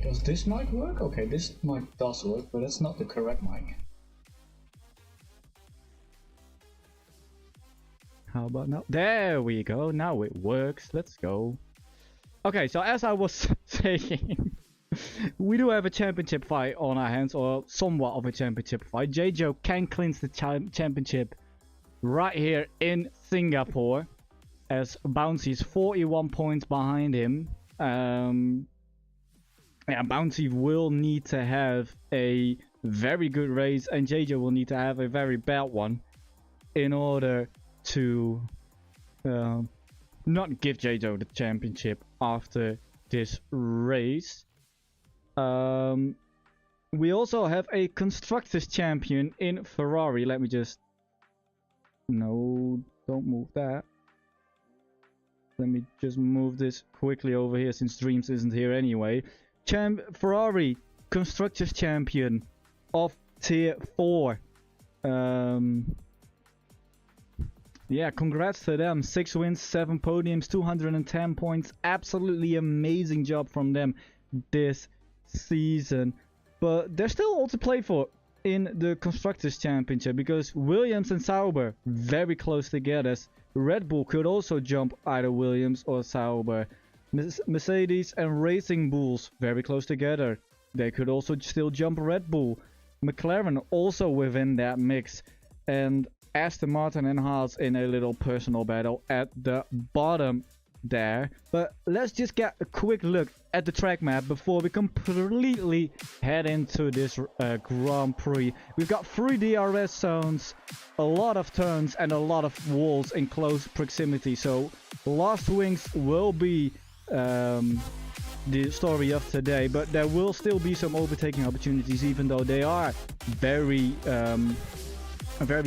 does this mic work? Okay, this mic does work, but it's not the correct mic. How about now? There we go. Now it works. Let's go. Okay, so as I was saying, we do have a championship fight on our hands, or somewhat of a championship fight. JJo can clinch the championship right here in Singapore, as Bouncy's 41 points behind him. Yeah, Bouncy will need to have a very good race, and JJo will need to have a very bad one in order to not give JJo the championship after this race. We also have a Constructors Champion in Ferrari. Let me just... No, don't move that. Let me just move this quickly over here since Dreamzz isn't here anyway. Ferrari Constructors Champion of Tier 4. Yeah, congrats to them. 6 wins, 7 podiums, 210 points. Absolutely amazing job from them this season. But there's still all to play for in the Constructors Championship, because Williams and Sauber very close together. Red Bull could also jump either Williams or Sauber. Mercedes and Racing Bulls very close together. They could also still jump Red Bull. McLaren also within that mix. And Aston Martin and Haas in a little personal battle at the bottom there. But let's just get a quick look at the track map before we completely head into this Grand Prix. We've got 3 DRS zones, a lot of turns, and a lot of walls in close proximity. So last wings will be the story of today, but there will still be some overtaking opportunities, even though they are very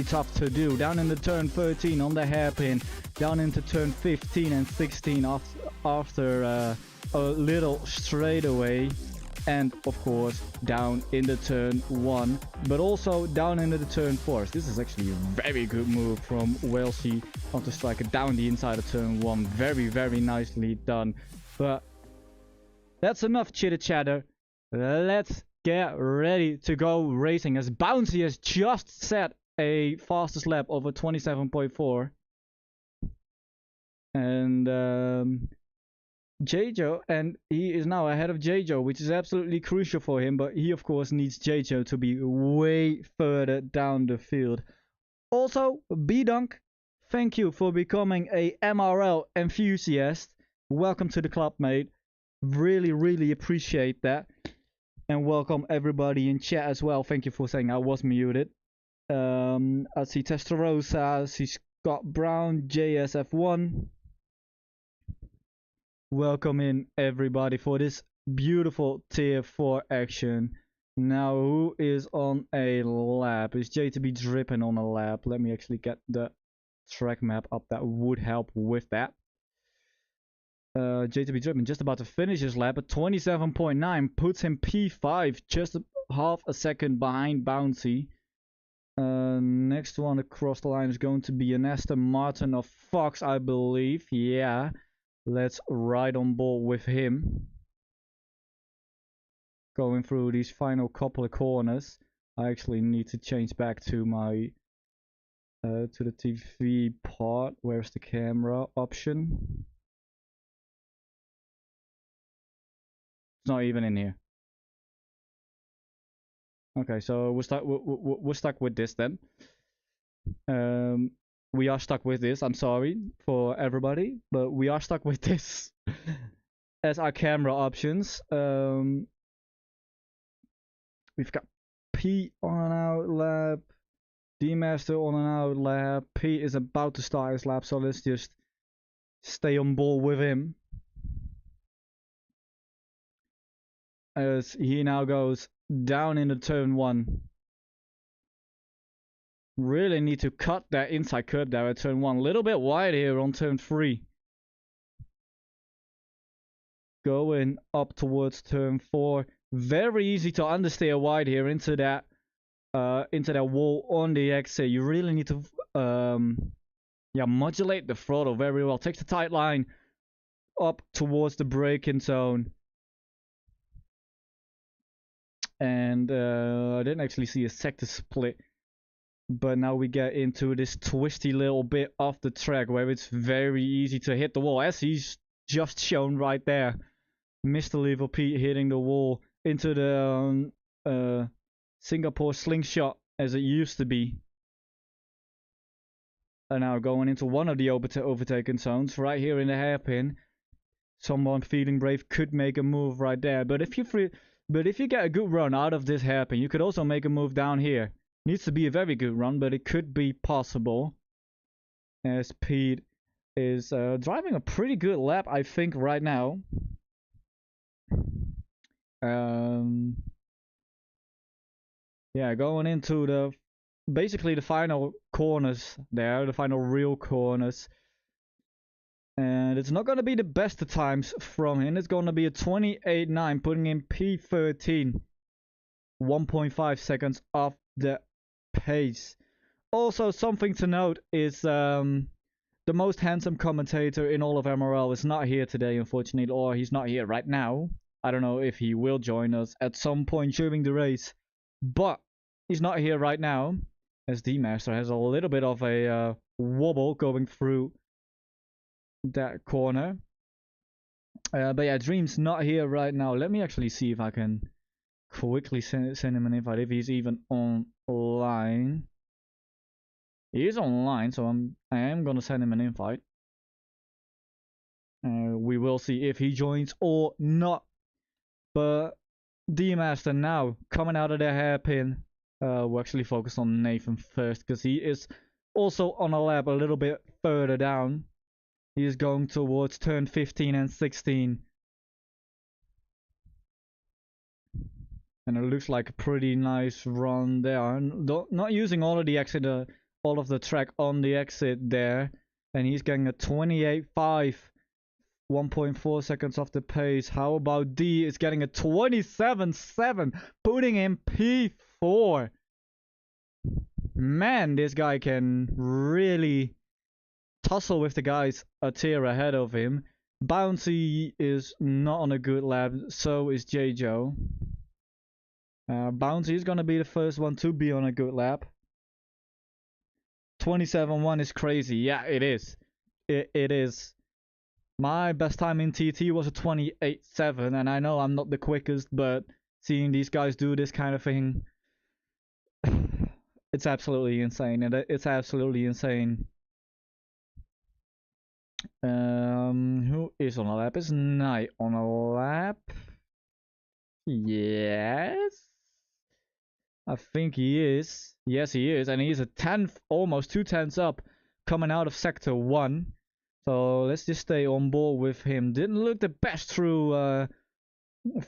tough to do. Down in the turn 13 on the hairpin, down into turn 15 and 16 after a little straightaway, and of course down in the turn 1, but also down into the turn 4. This is actually a very good move from Walesy on the striker down the inside of turn 1. Very nicely done. But that's enough chitter chatter. Let's get ready to go racing, as Bouncy has just set a fastest lap of a 27.4. And JJo, and he is now ahead of JJo, which is absolutely crucial for him, but he of course needs JJo to be way further down the field. Also, B-Dunk, thank you for becoming a MRL enthusiast. Welcome to the club, mate. Really appreciate that. And welcome everybody in chat as well. Thank you for saying I was muted. I see Testarossa, I see Scott Brown, JSF1. Welcome in everybody for this beautiful tier 4 action. Now, who is on a lap? Is JTB dripping on a lap? Let me actually get the track map up. That would help with that. JTB dripping just about to finish his lap at 27.9. Puts him P5, just half a second behind Bouncy. Next one across the line is going to be an Aston Martin of Fox, I believe. Yeah, let's ride on board with him. Going through these final couple of corners. I actually need to change back to my to the TV part. Where's the camera option? It's not even in here. Okay, so we're stuck with this then. We are stuck with this. I'm sorry for everybody, but we are stuck with this as our camera options. We've got P on an out lap, D-Master on an out lap. P is about to start his lap, so let's just stay on board with him. As he now goes down into turn 1. Really need to cut that inside curb there at turn 1. A little bit wide here on turn 3. Going up towards turn 4. Very easy to understeer wide here into that wall on the exit. You really need to modulate the throttle very well. Takes the tight line up towards the braking zone. and I didn't actually see a sector split. But now we get into this twisty little bit of the track where it's very easy to hit the wall, as he's just shown right there. Mr. Level Pete hitting the wall into the Singapore slingshot as it used to be. And now going into one of the overtaken zones right here in the hairpin. Someone feeling brave could make a move right there. But if you get a good run out of this hairpin, you could also make a move down here. Needs to be a very good run, but it could be possible. As Pete is driving a pretty good lap, I think, right now. Yeah, going into basically the final corners there, the final real corners. And it's not going to be the best of times from him. It's going to be a 28.9, putting in P13. 1.5 seconds off the pace. Also, something to note is the most handsome commentator in all of MRL is not here today, unfortunately, or he's not here right now. I don't know if he will join us at some point during the race, but he's not here right now, as D-Master has a little bit of a wobble going through that corner. But yeah, Dream's not here right now. Let me actually see if I can quickly send him an invite, if he's even online. He is online, so I am gonna send him an invite. We will see if he joins or not. But D-Master now coming out of the hairpin. We'll actually focus on Nathan first, because he is also on a lap a little bit further down. He is going towards turn 15 and 16. And it looks like a pretty nice run there. Not using all of the exit, all of the track on the exit there. And he's getting a 28.5. 1.4 seconds off the pace. How about D is getting a 27.7, putting in P4. Man, this guy can really tussle with the guys a tier ahead of him. Bouncy is not on a good lap, so is J-Joe. Bouncy is going to be the first one to be on a good lap. 27.1 is crazy. Yeah, it is. It is. My best time in TT was a 28.7, and I know I'm not the quickest, but seeing these guys do this kind of thing, it's absolutely insane. It's absolutely insane. Who is on a lap? Is Knight on a lap? Yes. I think he is. Yes, he is, and he's a 10th, almost 2/10 up, coming out of sector 1. So let's just stay on board with him. Didn't look the best through that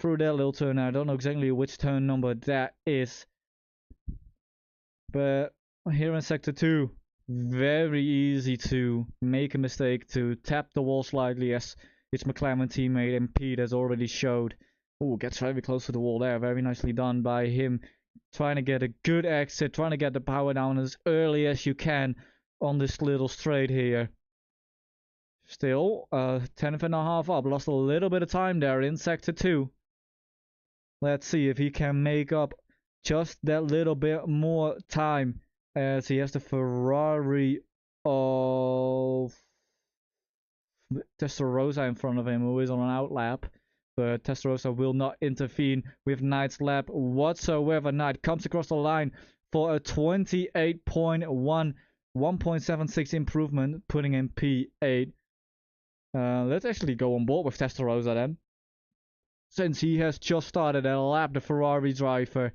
little turn. I don't know exactly which turn number that is. But here in sector 2, very easy to make a mistake, to tap the wall slightly, as its McLaren teammate and Pete has already showed. Oh, gets very close to the wall there. Very nicely done by him. Trying to get a good exit, trying to get the power down as early as you can on this little straight here. Still, 10.5 up. Lost a little bit of time there in sector 2. Let's see if he can make up just that little bit more time, as he has the Ferrari of Testarossa in front of him, who is on an outlap. But Testarossa will not intervene with Knight's lap whatsoever. Knight comes across the line for a 28.1, 1.76 improvement, putting in P8. Let's actually go on board with Testarossa then. Since he has just started a lap, the Ferrari driver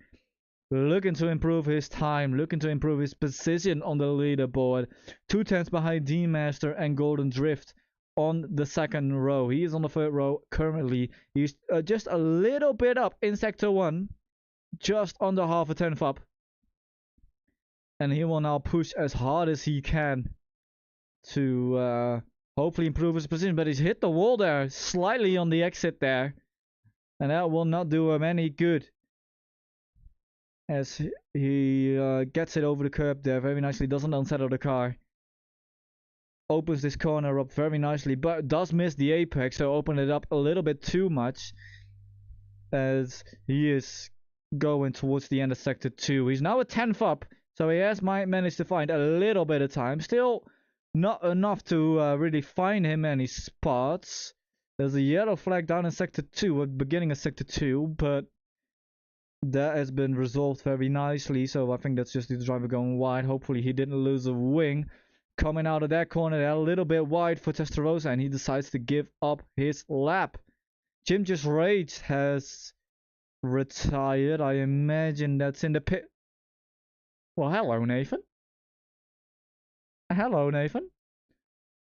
looking to improve his time, looking to improve his position on the leaderboard. 2/10 behind D-Master and Golden Drift on the second row. He is on the third row currently. He's just a little bit up in sector 1, just under half a 10th up. And he will now push as hard as he can to hopefully improve his position, but he's hit the wall there, slightly on the exit there. And that will not do him any good, as he gets it over the curb there very nicely, doesn't unsettle the car. Opens this corner up very nicely, but does miss the apex, so open it up a little bit too much, as he is going towards the end of Sector 2. He's now a 10th up, so he has managed to find a little bit of time. Still not enough to really find him any spots. There's a yellow flag down in Sector 2, at the beginning of Sector 2, but that has been resolved very nicely, so I think that's just the driver going wide. Hopefully he didn't lose a wing. Coming out of that corner, they're a little bit wide for Testarossa, and he decides to give up his lap. Jim Just Rage has retired. I imagine that's in the pit. Well, hello, Nathan. Hello, Nathan.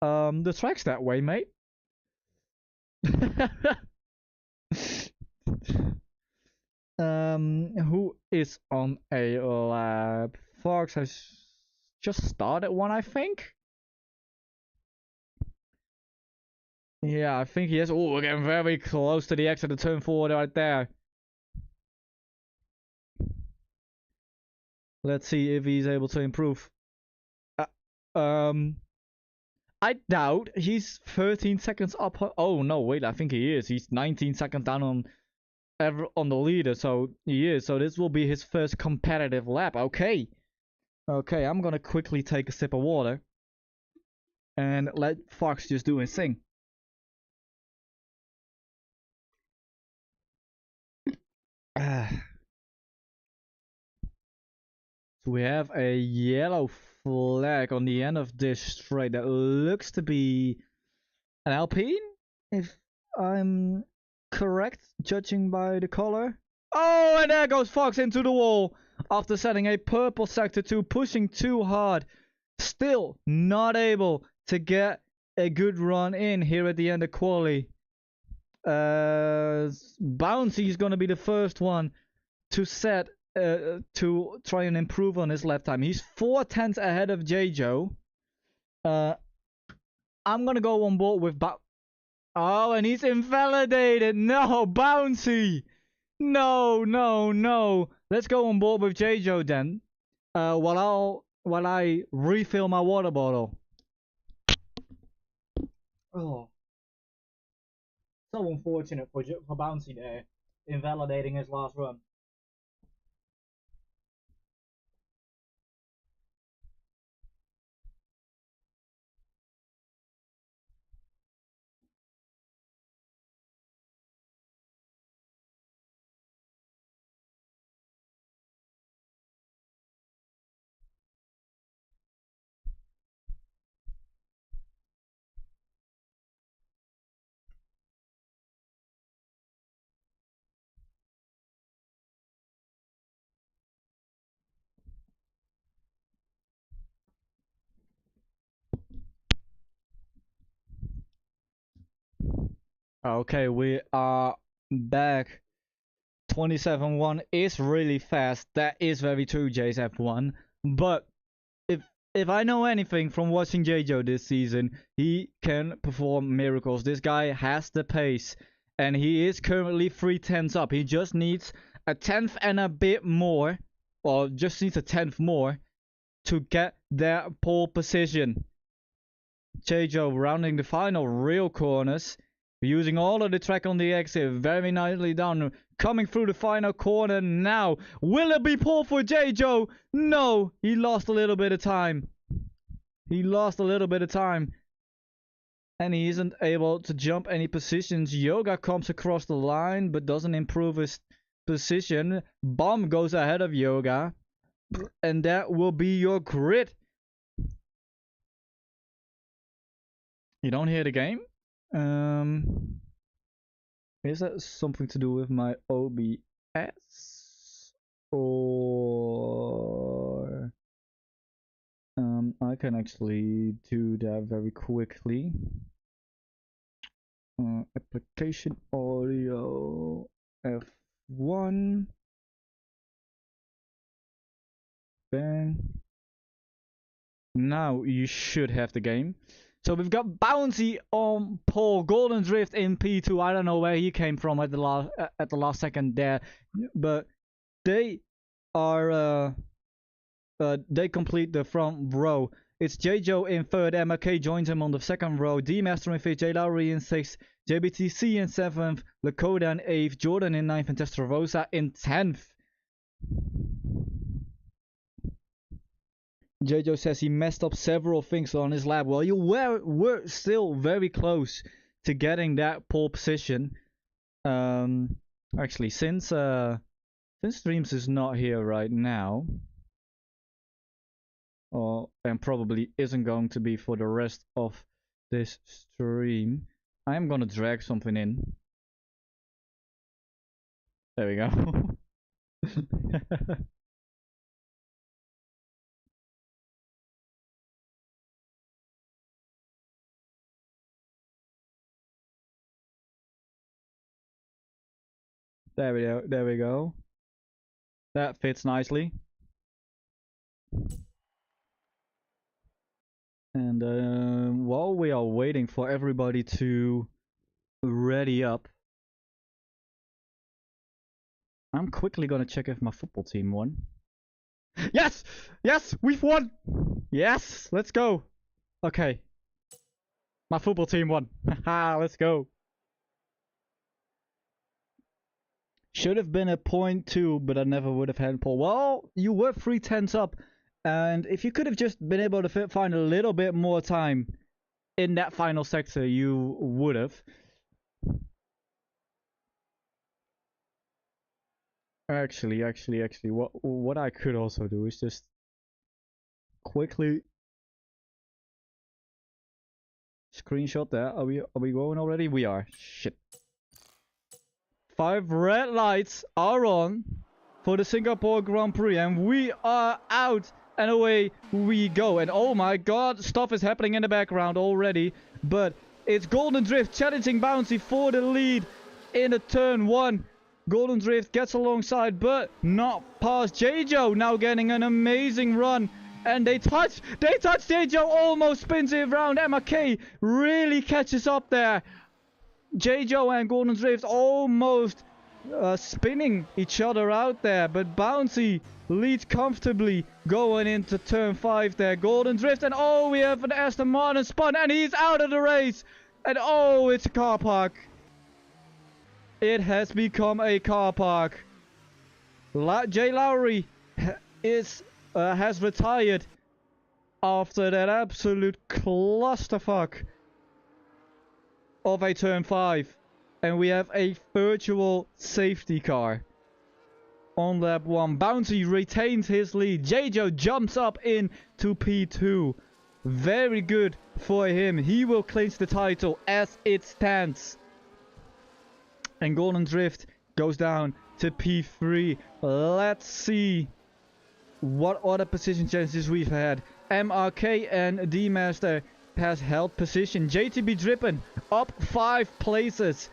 The track's that way, mate. Who is on a lap? Fox has just started one, I think. Yeah, I think he is. Oh, we're getting very close to the exit of turn 4 right there. Let's see if he's able to improve. I doubt he's 13 seconds up. Oh no, wait, I think he is. He's 19 seconds down on the leader, so he is. So this will be his first competitive lap. Okay, I'm gonna quickly take a sip of water and let Fox just do his thing. So we have a yellow flag on the end of this straight that looks to be an Alpine, if I'm correct, judging by the color. Oh, and there goes Fox into the wall after setting a purple Sector 2, pushing too hard. Still not able to get a good run in here at the end of quali. Bouncy is going to be the first one to set to try and improve on his lap time. He's 4/10 ahead of J-Joe. I'm gonna go on board with Oh, and he's invalidated. No, Bouncy. No. Let's go on board with J-Joe then. While I refill my water bottle. Oh, so unfortunate for Bouncy there, invalidating his last run. Okay, we are back. 27-1 is really fast. That is very true, Jay's F1. But if I know anything from watching J-Joe this season, he can perform miracles. This guy has the pace, and he is currently 3/10 up. He just needs a 10th and a bit more, or just needs a 10th more to get that pole position. J-Joe rounding the final real corners. Using all of the track on the exit, very nicely done. Coming through the final corner now. Will it be pole for J-Joe? No, he lost a little bit of time. And he isn't able to jump any positions. Yoga comes across the line, but doesn't improve his position. Bomb goes ahead of Yoga. And that will be your grid. You don't hear the game? Is that something to do with my OBS? Or I can actually do that very quickly. Application audio F1. Bang. Now you should have the game. So we've got Bouncy on pole, Golden Drift in P2. I don't know where he came from at the last second there, but they are they complete the front row. It's J-Joe in third, MLK joins him on the second row, D-Master in fifth, J Lowry in sixth, JBTC in seventh, Lakota in eighth, Jordan in ninth, and Testarossa in 10th. Jojo says he messed up several things on his lap. Well, you were still very close to getting that pole position. Actually, since Dreamzz is not here right now, and probably isn't going to be for the rest of this stream, I am gonna drag something in. There we go. There we go. There we go. That fits nicely. And while we are waiting for everybody to ready up, I'm quickly gonna check if my football team won. Yes! Yes! We've won! Yes! Let's go! Okay. My football team won. Haha, let's go. Should have been a 0.2, but I never would have had pole. Well, you were 3/10 up. And if you could have just been able to find a little bit more time in that final sector, you would have. Actually, what I could also do is just quickly screenshot that. Are we going already? We are. Shit. 5 red lights are on for the Singapore Grand Prix, and we are out. And away we go. And oh my god, stuff is happening in the background already. But it's Golden Drift challenging Bouncy for the lead in the turn 1. Golden Drift gets alongside, but not past J-Jo. Now getting an amazing run. And they touch J-Jo, almost spins it around. MRK really catches up there. J-Jo and Golden Drift almost spinning each other out there. But Bouncy leads comfortably going into turn 5 there. Golden Drift, and oh, we have an Aston Martin spun, and he's out of the race. And oh, it's a car park. It has become a car park. Jay Lowry has retired after that absolute clusterfuck of a turn 5. And we have a virtual safety car on lap 1. Bouncy retains his lead. J-Jo jumps up into P2. Very good for him. He will clinch the title as it stands. And Golden Drift goes down to P3. Let's see what other position changes we've had. MRK and D-Master has held position. JTB Drippin up 5 places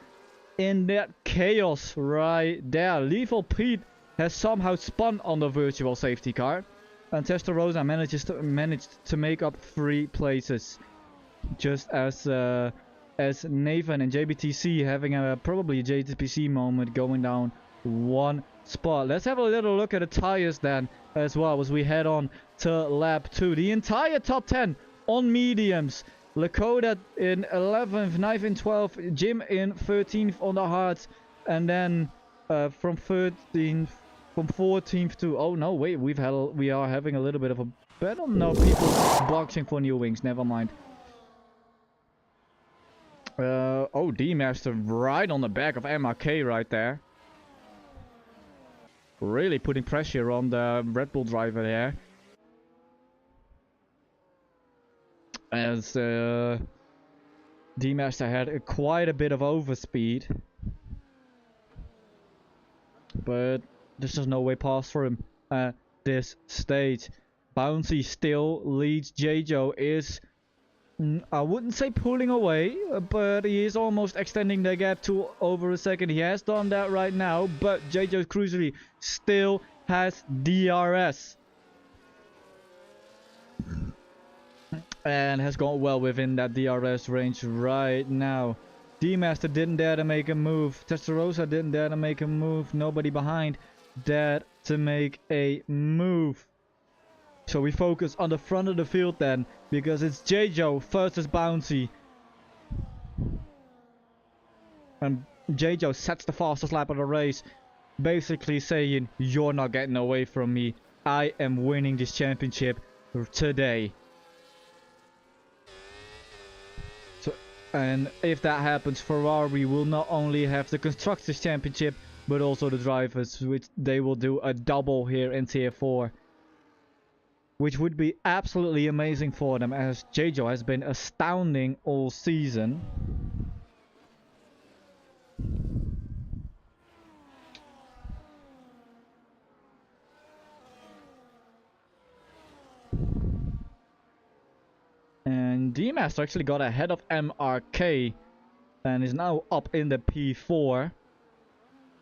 in that chaos right there. Lethal Pete has somehow spun on the virtual safety car. And Testarossa managed to make up 3 places. Just as Nathan and JBTC having probably a JTPC moment, going down 1 spot. Let's have a little look at the tires then as well as we head on to lap 2. The entire top 10 on mediums. Lakota in 11th, Knife in 12th, Jim in 13th on the hards, and then from 14th to, oh no, wait, we are having a little bit of a battle. No, people boxing for new wings. Never mind. Oh, D-Master right on the back of MRK right there. Really putting pressure on the Red Bull driver there. As D-Master had quite a bit of overspeed. But there's just no way past for him at this stage. Bouncy still leads. J-Jo is, I wouldn't say pulling away, but he is almost extending the gap to over a second. He has done that right now, but J-Jo crucially still has DRS. And has gone well within that DRS range right now. D-Master didn't dare to make a move. Testarossa didn't dare to make a move. Nobody behind dared to make a move. So we focus on the front of the field then, because it's J-Jo versus Bouncy. And J-Jo sets the fastest lap of the race. basically saying, you're not getting away from me. I am winning this championship today. So, and if that happens, Ferrari will not only have the Constructors Championship, but also the drivers, which they will do a double here in Tier 4. Which would be absolutely amazing for them, as J-Jo has been astounding all season. And D-Master actually got ahead of MRK and is now up in the P4.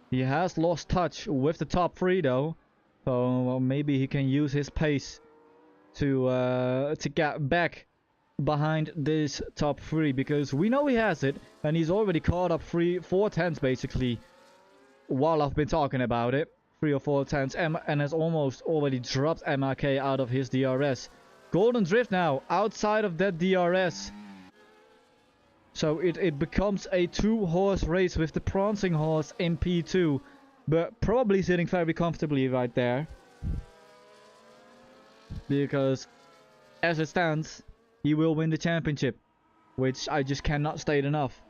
He has lost touch with the top 3 though, so maybe he can use his pace to get back behind this top 3, because we know he has it, and he's already caught up 4 tenths basically while I've been talking about it. 3 or 4 tenths, and has almost already dropped MRK out of his DRS. Golden Drift now outside of that DRS. So it becomes a 2-horse race with the prancing horse in P2, but probably sitting very comfortably right there. Because as it stands, he will win the championship, which I just cannot state enough.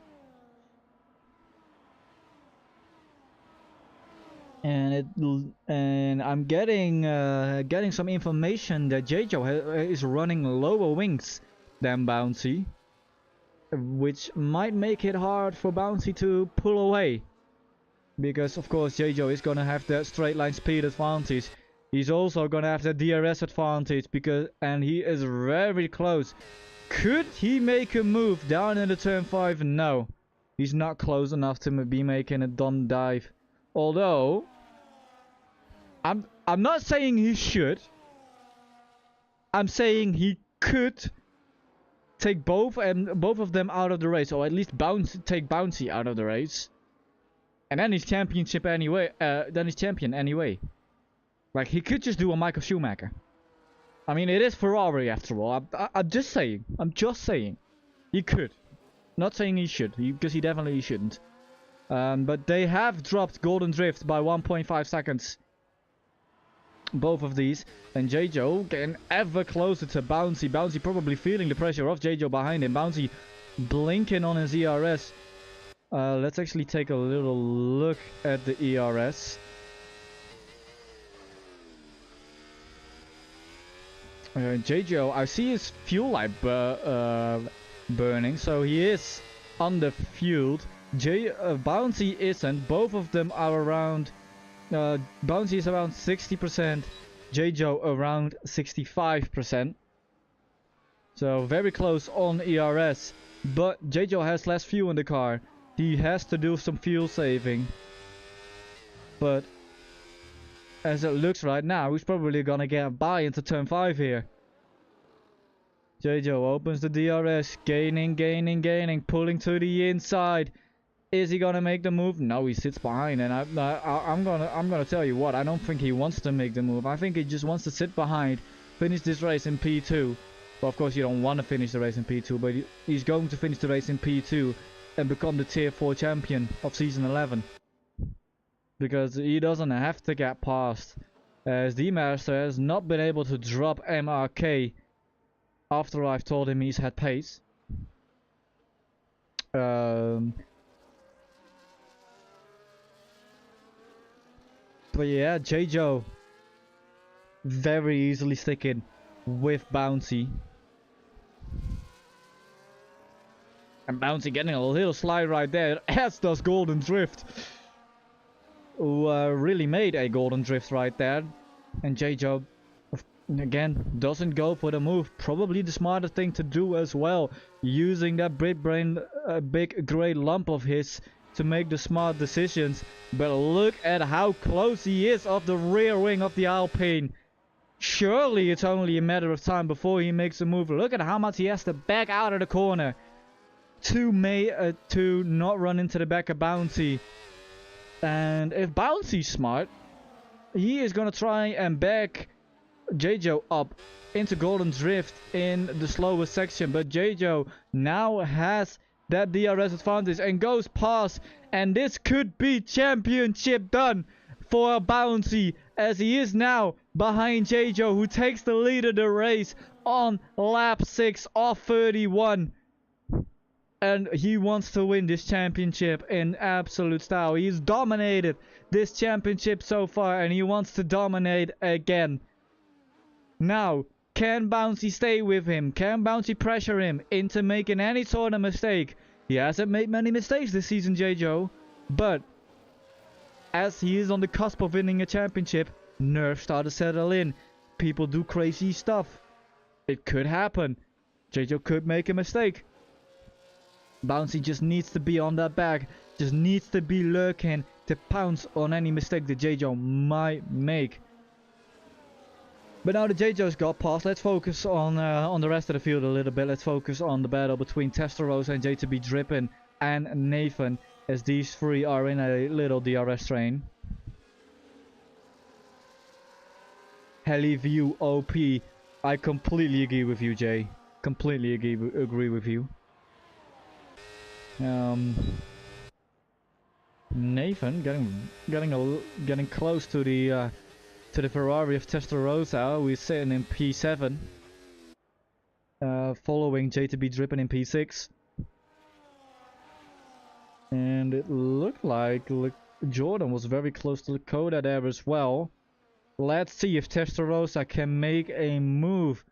And I'm getting some information that J-Jo is running lower wings than Bouncy, which might make it hard for Bouncy to pull away, because of course J-Jo is gonna have that straight line speed advantage. He's also gonna have the DRS advantage, and he is very close. Could he make a move down in the turn 5? No, he's not close enough to be making a dumb dive. Although I'm not saying he should. I'm saying he could take both of them out of the race, or at least take Bouncy out of the race, and then he's championship anyway. Then he's champion anyway. Like, he could just do a Michael Schumacher. I mean, it is Ferrari after all. I'm just saying. I'm just saying. He could. Not saying he should, because he definitely shouldn't. But they have dropped Golden Drift by 1.5 seconds. Both of these. And J-Jo getting ever closer to Bouncy. Bouncy probably feeling the pressure of J-Jo behind him. Bouncy blinking on his ERS. Let's actually take a little look at the ERS. J-Jo, I see his fuel light burning, so he is underfueled. Bouncy isn't. Both of them are around. Bouncy is around 60%. J-Jo around 65%. So very close on ERS. But J-Jo has less fuel in the car. He has to do some fuel saving. But as it looks right now, he's probably gonna get by into turn 5 here. J-Jo opens the DRS, gaining, pulling to the inside. Is he gonna make the move? No, he sits behind, and I'm gonna tell you what. I don't think he wants to make the move. I think he just wants to sit behind, finish this race in P2. Well, of course, you don't want to finish the race in P2, but he's going to finish the race in P2 and become the Tier 4 champion of Season 11. Because he doesn't have to get past, as D-Master has not been able to drop MRK after I've told him he's had pace. But yeah, J-Jo very easily sticking with Bouncy. And Bouncy getting a little slide right there, as does Golden Drift, who really made a Golden Drift right there. And J-Jo again doesn't go for the move. Probably the smarter thing to do as well, using that big grey lump of his to make the smart decisions. But look at how close he is of the rear wing of the Alpine. Surely it's only a matter of time before he makes a move. Look at how much he has to back out of the corner to not run into the back of Bouncy. And if Bouncy's smart, he is gonna try and back J-Jo up into Golden Drift in the slowest section. But J-Jo now has that DRS advantage and goes past, and this could be championship done. for a Bouncy, as he is now behind J-Joe, who takes the lead of the race on lap 6 of 31. And he wants to win this championship in absolute style. He's dominated this championship so far, and he wants to dominate again. Now, can Bouncy stay with him? Can Bouncy pressure him into making any sort of mistake? He hasn't made many mistakes this season, J-Joe. But as he is on the cusp of winning a championship, nerves start to settle in. People do crazy stuff. It could happen. J-Joe could make a mistake. Bouncy just needs to be on that back. Just needs to be lurking to pounce on any mistake that J-Joe might make. But now that J-Joe's got past, let's focus on the rest of the field a little bit. Let's focus on the battle between Testarossa and JTB Drippin and Nathan, as these three are in a little DRS train. Heli View OP. I completely agree with you, Jay. Completely agree with you. Nathan getting close to the Ferrari of Testarossa. We're sitting in P7, following JTB Drippin in P6, and it looked like Jordan was very close to Lakota there as well. Let's see if Testarossa can make a move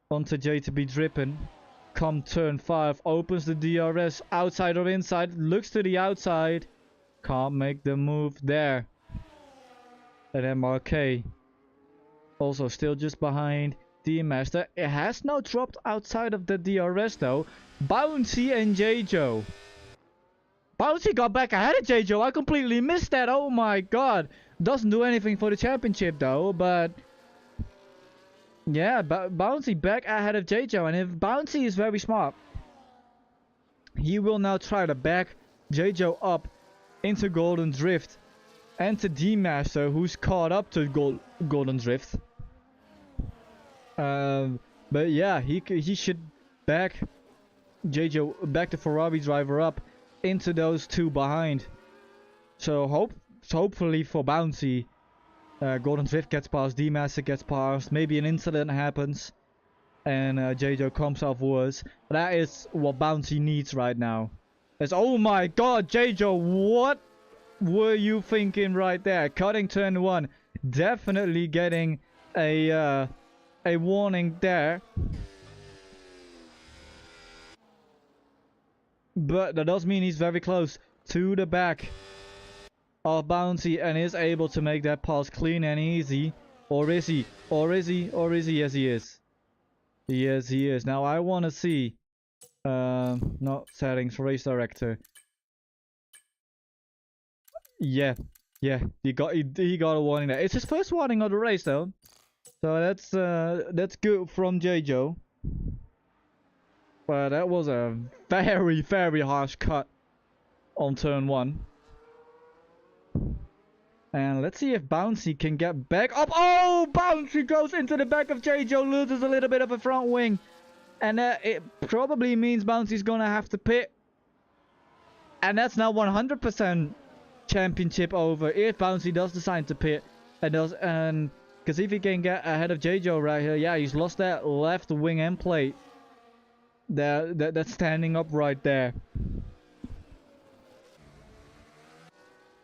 onto JTB Drippin. Come turn 5, opens the DRS, outside or inside, looks to the outside, can't make the move there. And MRK also still just behind the Master. It has now dropped outside of the DRS though. Bouncy and J-Joe. Bouncy got back ahead of J-Joe. I completely missed that. Oh my god. Doesn't do anything for the championship though, but yeah, Bouncy back ahead of J-Joe. And if Bouncy is very smart, he will now try to back J-Joe up into Golden Drift and to D-Master, who's caught up to Golden Drift. But yeah, he should back J-Joe, back the Ferrari driver up into those two behind. So hopefully for Bouncy, Golden Drift gets past, D-Master gets past, maybe an incident happens, and J-Joe comes off worse. That is what Bouncy needs right now. It's, oh my god, J-Joe, what were you thinking right there? Cutting turn 1, definitely getting a warning there. But that does mean he's very close to the back of Bouncy and is able to make that pass clean and easy. Or is he? Or is he? Or is he? Yes, he is. Yes, he is. Now I want to see. Not settings, race director. Yeah, he got a warning there. It's his first warning of the race though, so that's good from J-Joe. But that was a very harsh cut on turn 1. And let's see if Bouncy can get back up. Oh, Bouncy goes into the back of J-Joe, loses a little bit of a front wing, and it probably means Bouncy's gonna have to pit. And that's now 100% championship over if Bouncy does decide to pit, and because if he can get ahead of J-Joe right here, yeah, he's lost that left wing end plate that's standing up right there.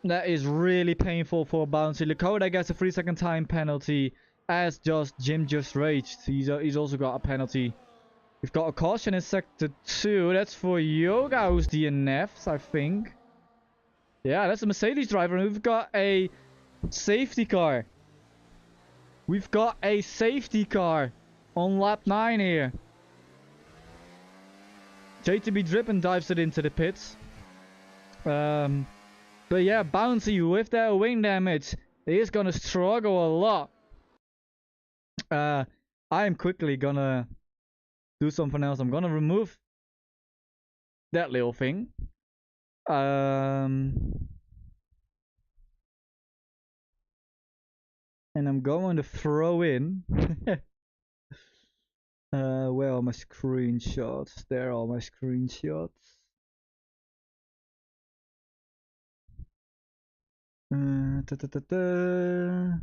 That is really painful for Bouncy. Lakota gets a 3-second time penalty, as Jim just raged. He's also got a penalty. We've got a caution in sector 2. That's for Yoga, who's DNFs, I think. Yeah, that's a Mercedes driver, and we've got a safety car. We've got a safety car on lap 9 here. JTB Drippin dives it into the pits. But yeah, Bouncy with that wing damage, he is gonna struggle a lot. I am quickly gonna do something else. I'm gonna remove that little thing. And I'm going to throw in where are my screenshots? There are my screenshots. Da, da, da, da.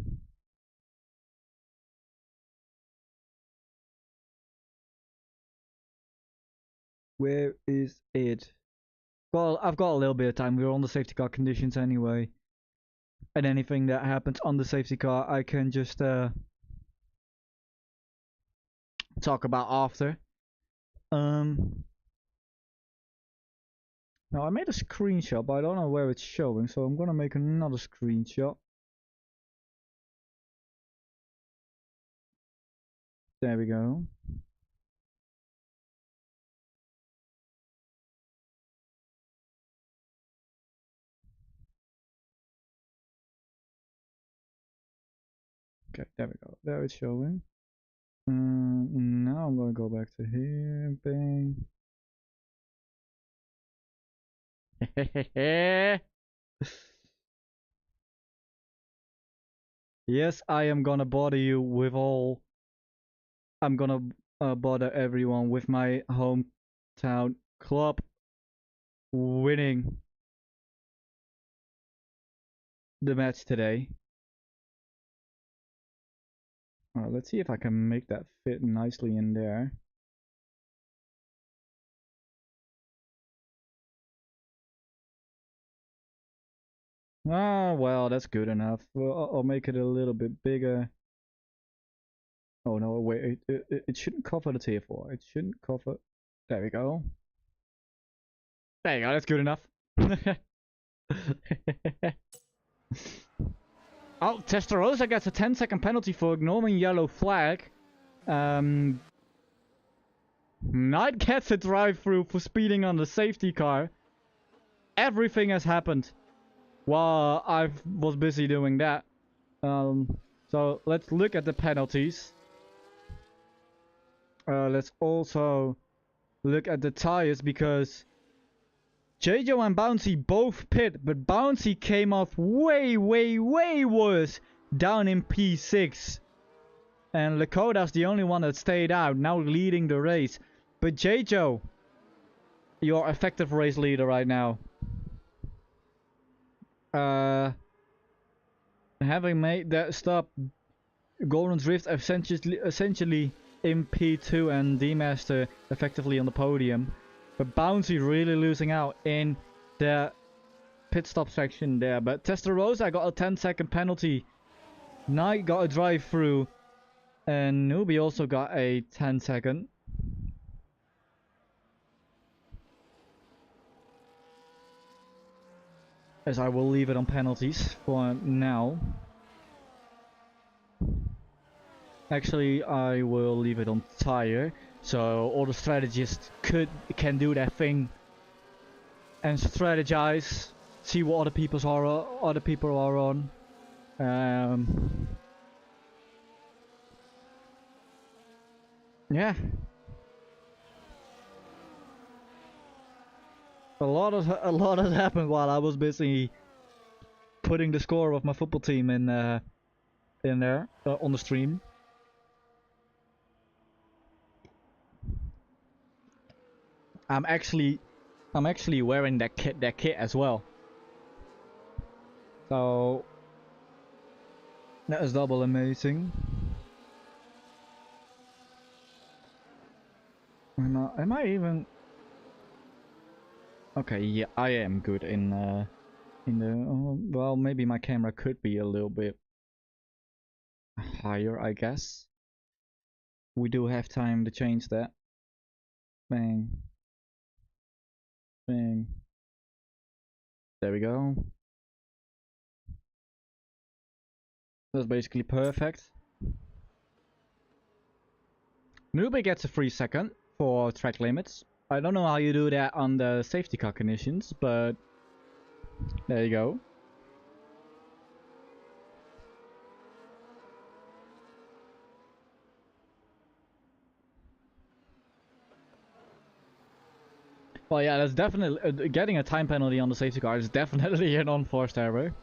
Where is it? Well, I've got a little bit of time. We're on the safety car conditions anyway. And anything that happens on the safety car, I can just talk about after. Now I made a screenshot, but I don't know where it's showing, so I'm gonna make another screenshot. There we go. Okay, there we go. There it's showing. Now I'm gonna go back to here. Bang. Yes, I am gonna bother you with all. I'm gonna bother everyone with my hometown club winning the match today. Let's see if I can make that fit nicely in there. Ah, well, that's good enough. Well, I'll make it a little bit bigger. Oh no, wait, it shouldn't cover the tier 4. It shouldn't cover... There we go. There you go, that's good enough. Oh, Testarossa gets a 10-second penalty for ignoring yellow flag. Knight gets a drive-through for speeding on the safety car. Everything has happened while I was busy doing that. So let's look at the penalties. Let's also look at the tires, because J-Jo and Bouncy both pit, but Bouncy came off way worse down in P6. And Lakota's the only one that stayed out, now leading the race. But J-Jo, you're effective race leader right now. Having made that stop, Golden Drift essentially in P2 and D-Master effectively on the podium. But Bouncy really losing out in the pit stop section there. But Testarossa got a 10-second penalty. Knight got a drive-through. And Newbie also got a 10-second. As I will leave it on penalties for now. Actually, I will leave it on tire, so all the strategists can do their thing and strategize, see what other people are on. Yeah, a lot has happened while I was busy putting the score of my football team in there on the stream. I'm actually wearing that kit as well. So that is double amazing. Am I even? Okay, yeah, I am good in the. Well, maybe my camera could be a little bit higher, I guess. We do have time to change that. Bang. Bang. There we go. That's basically perfect. Newbie gets a 3 second for track limits. I don't know how you do that on the safety car conditions, but there you go. Well, yeah, that's definitely getting a time penalty on the safety car is definitely an unforced error.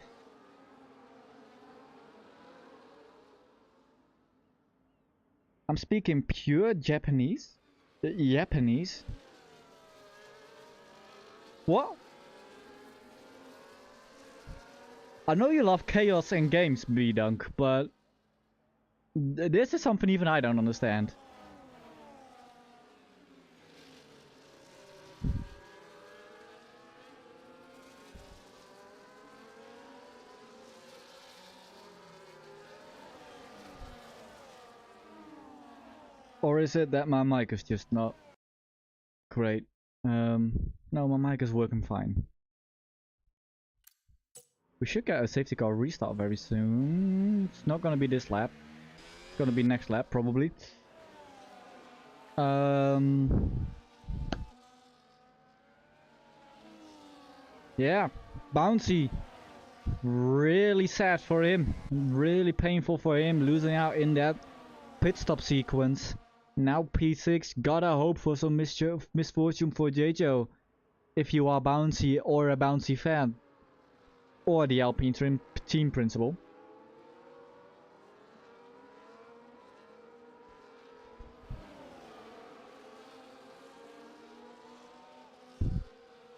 I'm speaking pure Japanese. Japanese. What? I know you love chaos in games, B-Dunk, but this is something even I don't understand. Or is it that my mic is just not great? No, my mic is working fine. We should get a safety car restart very soon. It's not gonna be this lap. It's gonna be next lap, probably. Yeah, Bouncy. Really sad for him. Really painful for him, losing out in that pit stop sequence. Now P6, gotta hope for some misfortune for JJ. If you are Bouncy or a Bouncy fan. Or the Alpine team principal.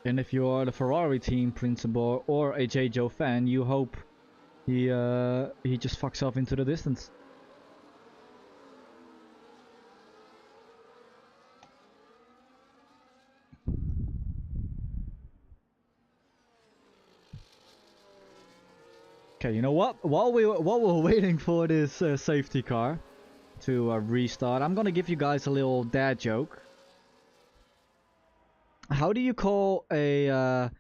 And if you are the Ferrari team principal or a JJ fan, you hope he just fucks off into the distance. Okay, you know what? While we're waiting for this safety car to restart, I'm gonna give you guys a little dad joke. How do you call a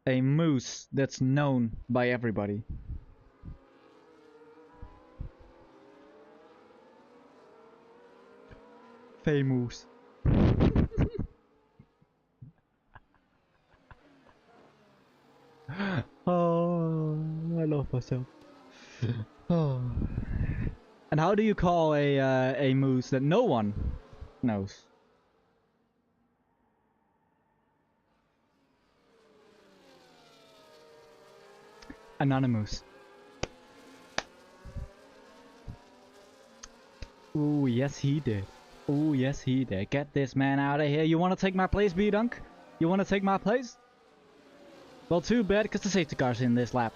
moose that's known by everybody? Famous. Oh, I love myself. Oh. And how do you call a moose that no one knows? Anonymous. Ooh, yes he did. Ooh, yes he did. Get this man out of here. You want to take my place, B-Dunk? You want to take my place? Well, too bad, because the safety car's in this lap.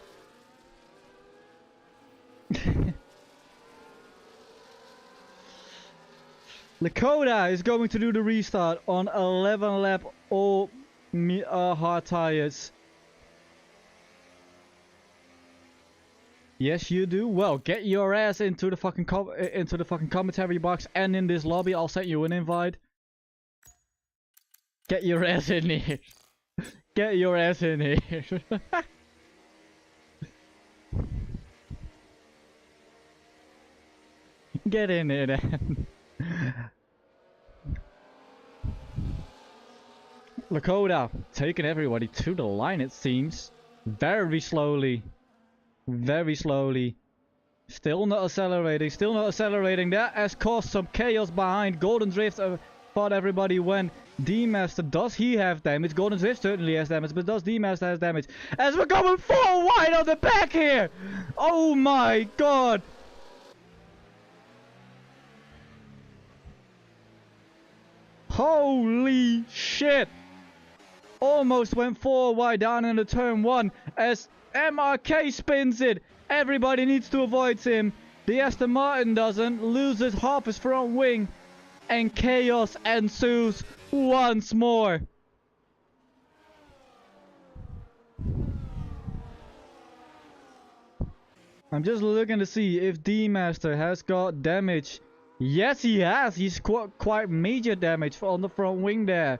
Lakota is going to do the restart on 11 lap all hard tires. Yes, you do. Well, get your ass into the fucking commentary box and in this lobby. I'll send you an invite. Get your ass in here. Get your ass in here. Get in there then. Lakota taking everybody to the line, it seems. Very slowly. Very slowly. Still not accelerating. Still not accelerating. That has caused some chaos behind. Golden Drift thought everybody went. D-Master, does he have damage? Golden Drift certainly has damage, but does D-Master has damage? As we're going 4 wide on the back here! Oh my god! Holy shit! Almost went 4 wide down into turn 1 as MRK spins it. Everybody needs to avoid him. The Aston Martin doesn't. Loses half his front wing. And chaos ensues once more. I'm just looking to see if D-Master has got damage. Yes, he has. He's quite major damage on the front wing there.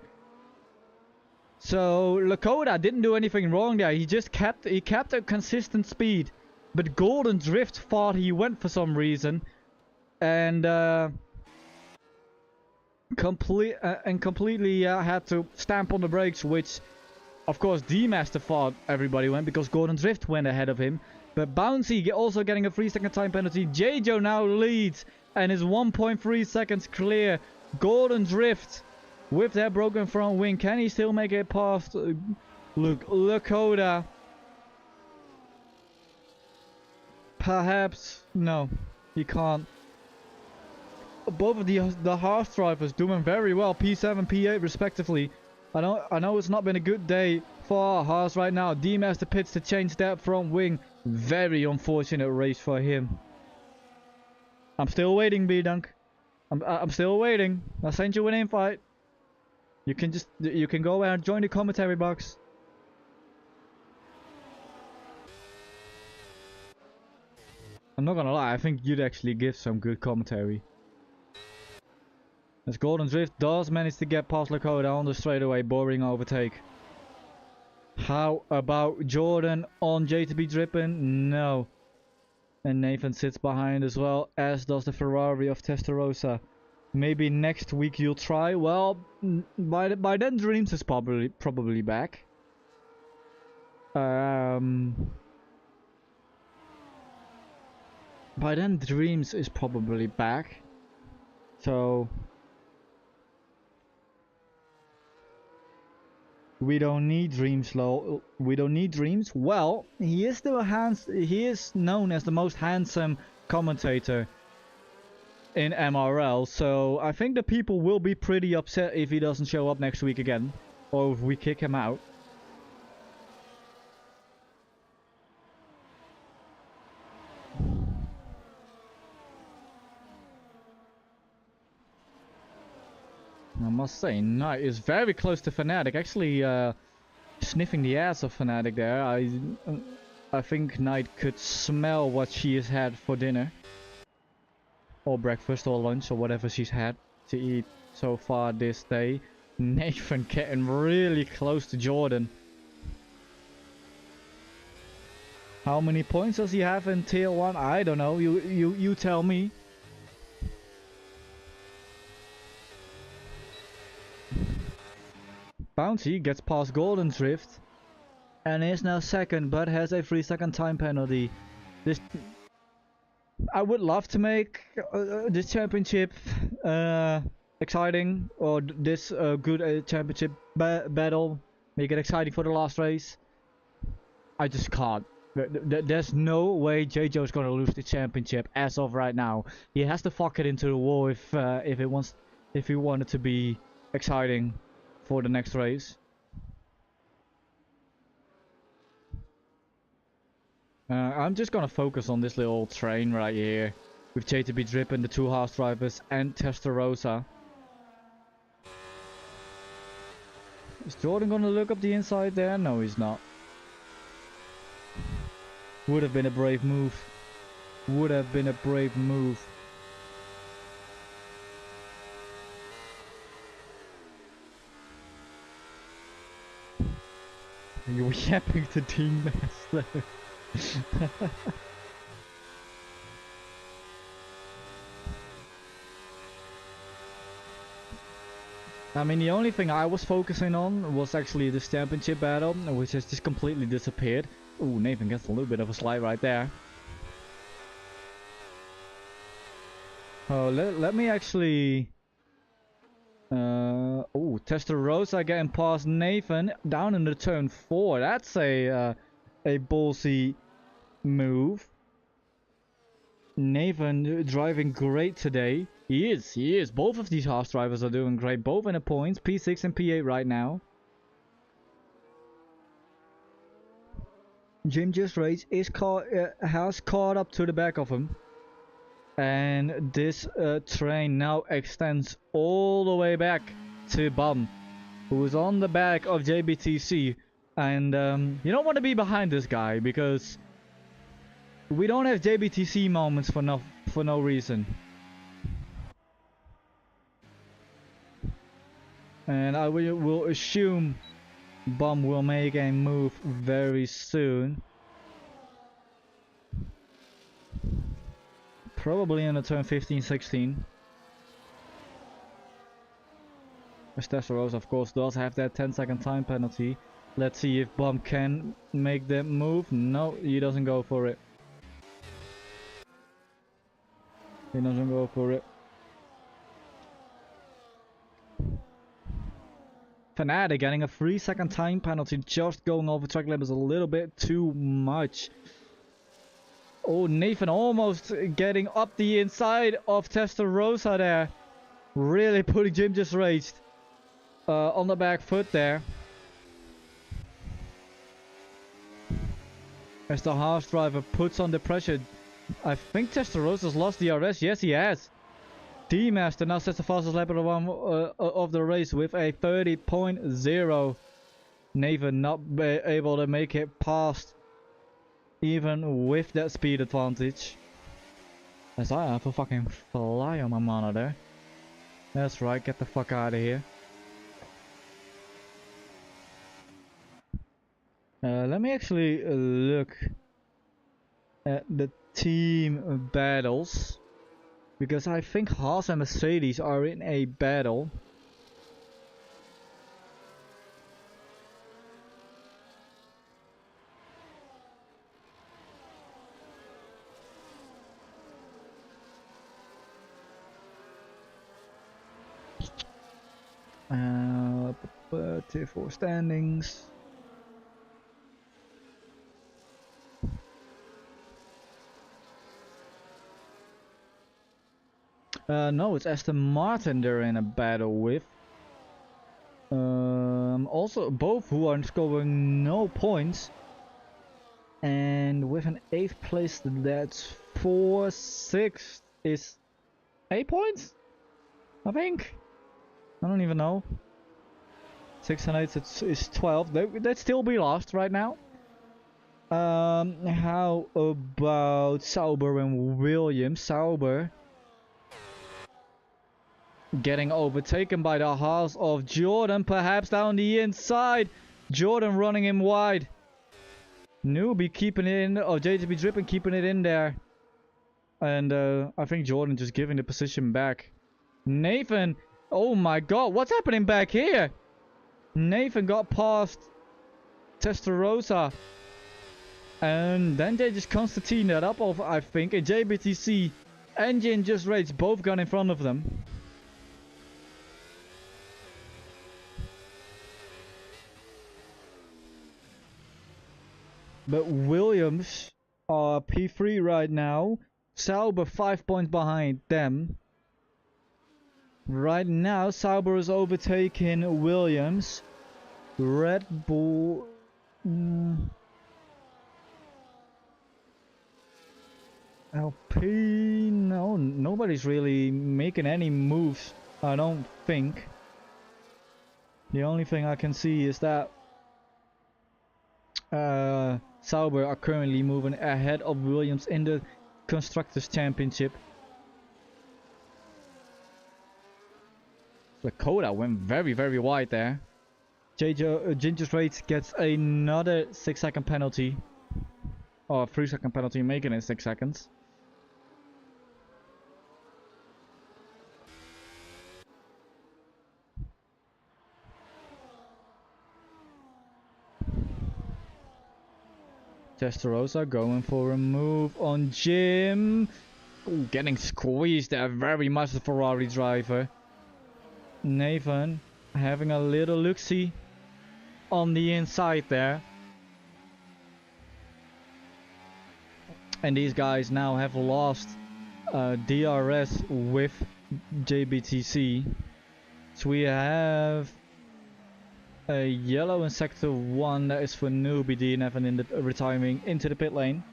So Lakota didn't do anything wrong there. He just kept a consistent speed. But Golden Drift thought he went for some reason, and completely had to stamp on the brakes, which of course D-Master thought everybody went because Golden Drift went ahead of him. But Bouncy also getting a 3-second time penalty. JJ now leads and is 1.3 seconds clear. Golden Drift with that broken front wing. Can he still make it past Lakota? Perhaps. No, he can't. Both of the Haas drivers doing very well. P7, P8 respectively. I know it's not been a good day for Haas right now. D-Master pits to change that front wing. Very unfortunate race for him. I'm still waiting, B-Dunk. I'm still waiting. I'll send you an invite. You can go and join the commentary box. I'm not gonna lie, I think you'd actually give some good commentary. As Golden Drift does manage to get past Lakota on the straightaway, boring overtake. How about Jordan on JTB dripping? No. And Nathan sits behind as well, as does the Ferrari of Testarossa. Maybe next week you'll try. Well, by then Dreamzz is probably back. By then Dreamzz is probably back. So we don't need Dreamzz. We don't need Dreamzz. Well, he is still he is known as the most handsome commentator in MRL, so I think the people will be pretty upset if he doesn't show up next week again, or if we kick him out. I must say, Knight is very close to Fnatic, actually sniffing the ass of Fnatic there. I think Knight could smell what she has had for dinner. Or breakfast or lunch or whatever she's had to eat so far this day. Nathan getting really close to Jordan. How many points does he have in tier 1? I don't know. You tell me. Bounty gets past Golden Drift and is now second, but has a 3-second time penalty. I would love to make this championship exciting, or this good championship battle, make it exciting for the last race. I just can't. There's no way JJo's gonna lose the championship as of right now. He has to fuck it into the wall if he wanted to be exciting for the next race. I'm just gonna focus on this little train right here with JTB dripping, the 2 Haas drivers, and Testarossa. Is Jordan gonna look up the inside there? No, he's not. Would have been a brave move. Would have been a brave move. You're yapping to Team Master. I mean, the only thing I was focusing on was actually this championship battle, which has just completely disappeared. Ooh, Nathan gets a little bit of a slide right there. Oh, let me actually... ooh, Testarossa getting past Nathan down in the turn 4. That's a ballsy move. Nathan driving great today. He is. Both of these Haas drivers are doing great. Both in the points, P6 and P8 right now. Dreamzz race has caught up to the back of him. And this train now extends all the way back to Bum, who is on the back of JBTC. And you don't want to be behind this guy, because we don't have JBTC moments for no reason. And I will assume Bum will make a move very soon. Probably in the turn 15-16. Testarossa, of course, does have that 10-second time penalty. Let's see if Bum can make that move. No, he doesn't go for it. He doesn't go for it. Fnatic getting a 3-second time penalty, just going over track limits a little bit too much. Oh, Nathan almost getting up the inside of Testarossa there. Really putting Dreamzz raced on the back foot there. as the Haas driver puts on the pressure. I think Testarosa's lost the DRS. Yes, he has. D-Master now sets the fastest lap of the race with a 30.0. Nathan not able to make it past even with that speed advantage. As I have a fucking fly on my monitor. That's right, get the fuck out of here. Let me actually look at the team battles, because I think Haas and Mercedes are in a battle. Tier 4 standings. No, it's Aston Martin they're in a battle with. Also, both who are scoring no points. And with an 8th place, that's 4, 6 is 8 points? I think. I don't even know. 6 and 8 is 12. They'd still be lost right now. How about Sauber and Williams? Sauber getting overtaken by the Haas of Jordan, perhaps down the inside. Jordan running him wide. Newbie keeping it in, or JGB dripping keeping it in there. And I think Jordan just giving the position back. Nathan, oh my god, what's happening back here? Nathan got past Testarossa. And then they just Constantine that up over, I think. And JBTC engine just rates both got in front of them. But Williams are P3 right now. Sauber 5 points behind them. Right now, Sauber is overtaking Williams. Red Bull... LP... No, nobody's really making any moves, I don't think. The only thing I can see is that Sauber are currently moving ahead of Williams in the Constructors Championship. Lakota went very, very wide there. Ginger's Rates gets another 6-second penalty. Or 3-second penalty, making it 6 seconds. Testarossa going for a move on Jim. Ooh, getting squeezed there very much, the Ferrari driver. Nathan having a little look-see on the inside there. And these guys now have lost DRS with JBTC. So we have a yellow in sector 1, that is for Newbie DNF and in the retiring into the pit lane.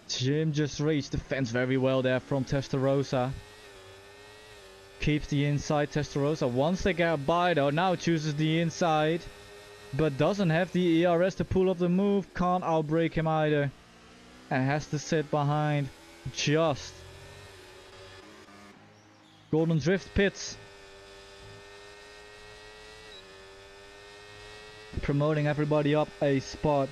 Jim just reached the fence very well there from Testarossa. Keeps the inside. Testarossa, once they get by though, now chooses the inside. But doesn't have the ERS to pull off the move. Can't outbrake him either. And has to sit behind just. Golden Drift pits. Promoting everybody up a spot.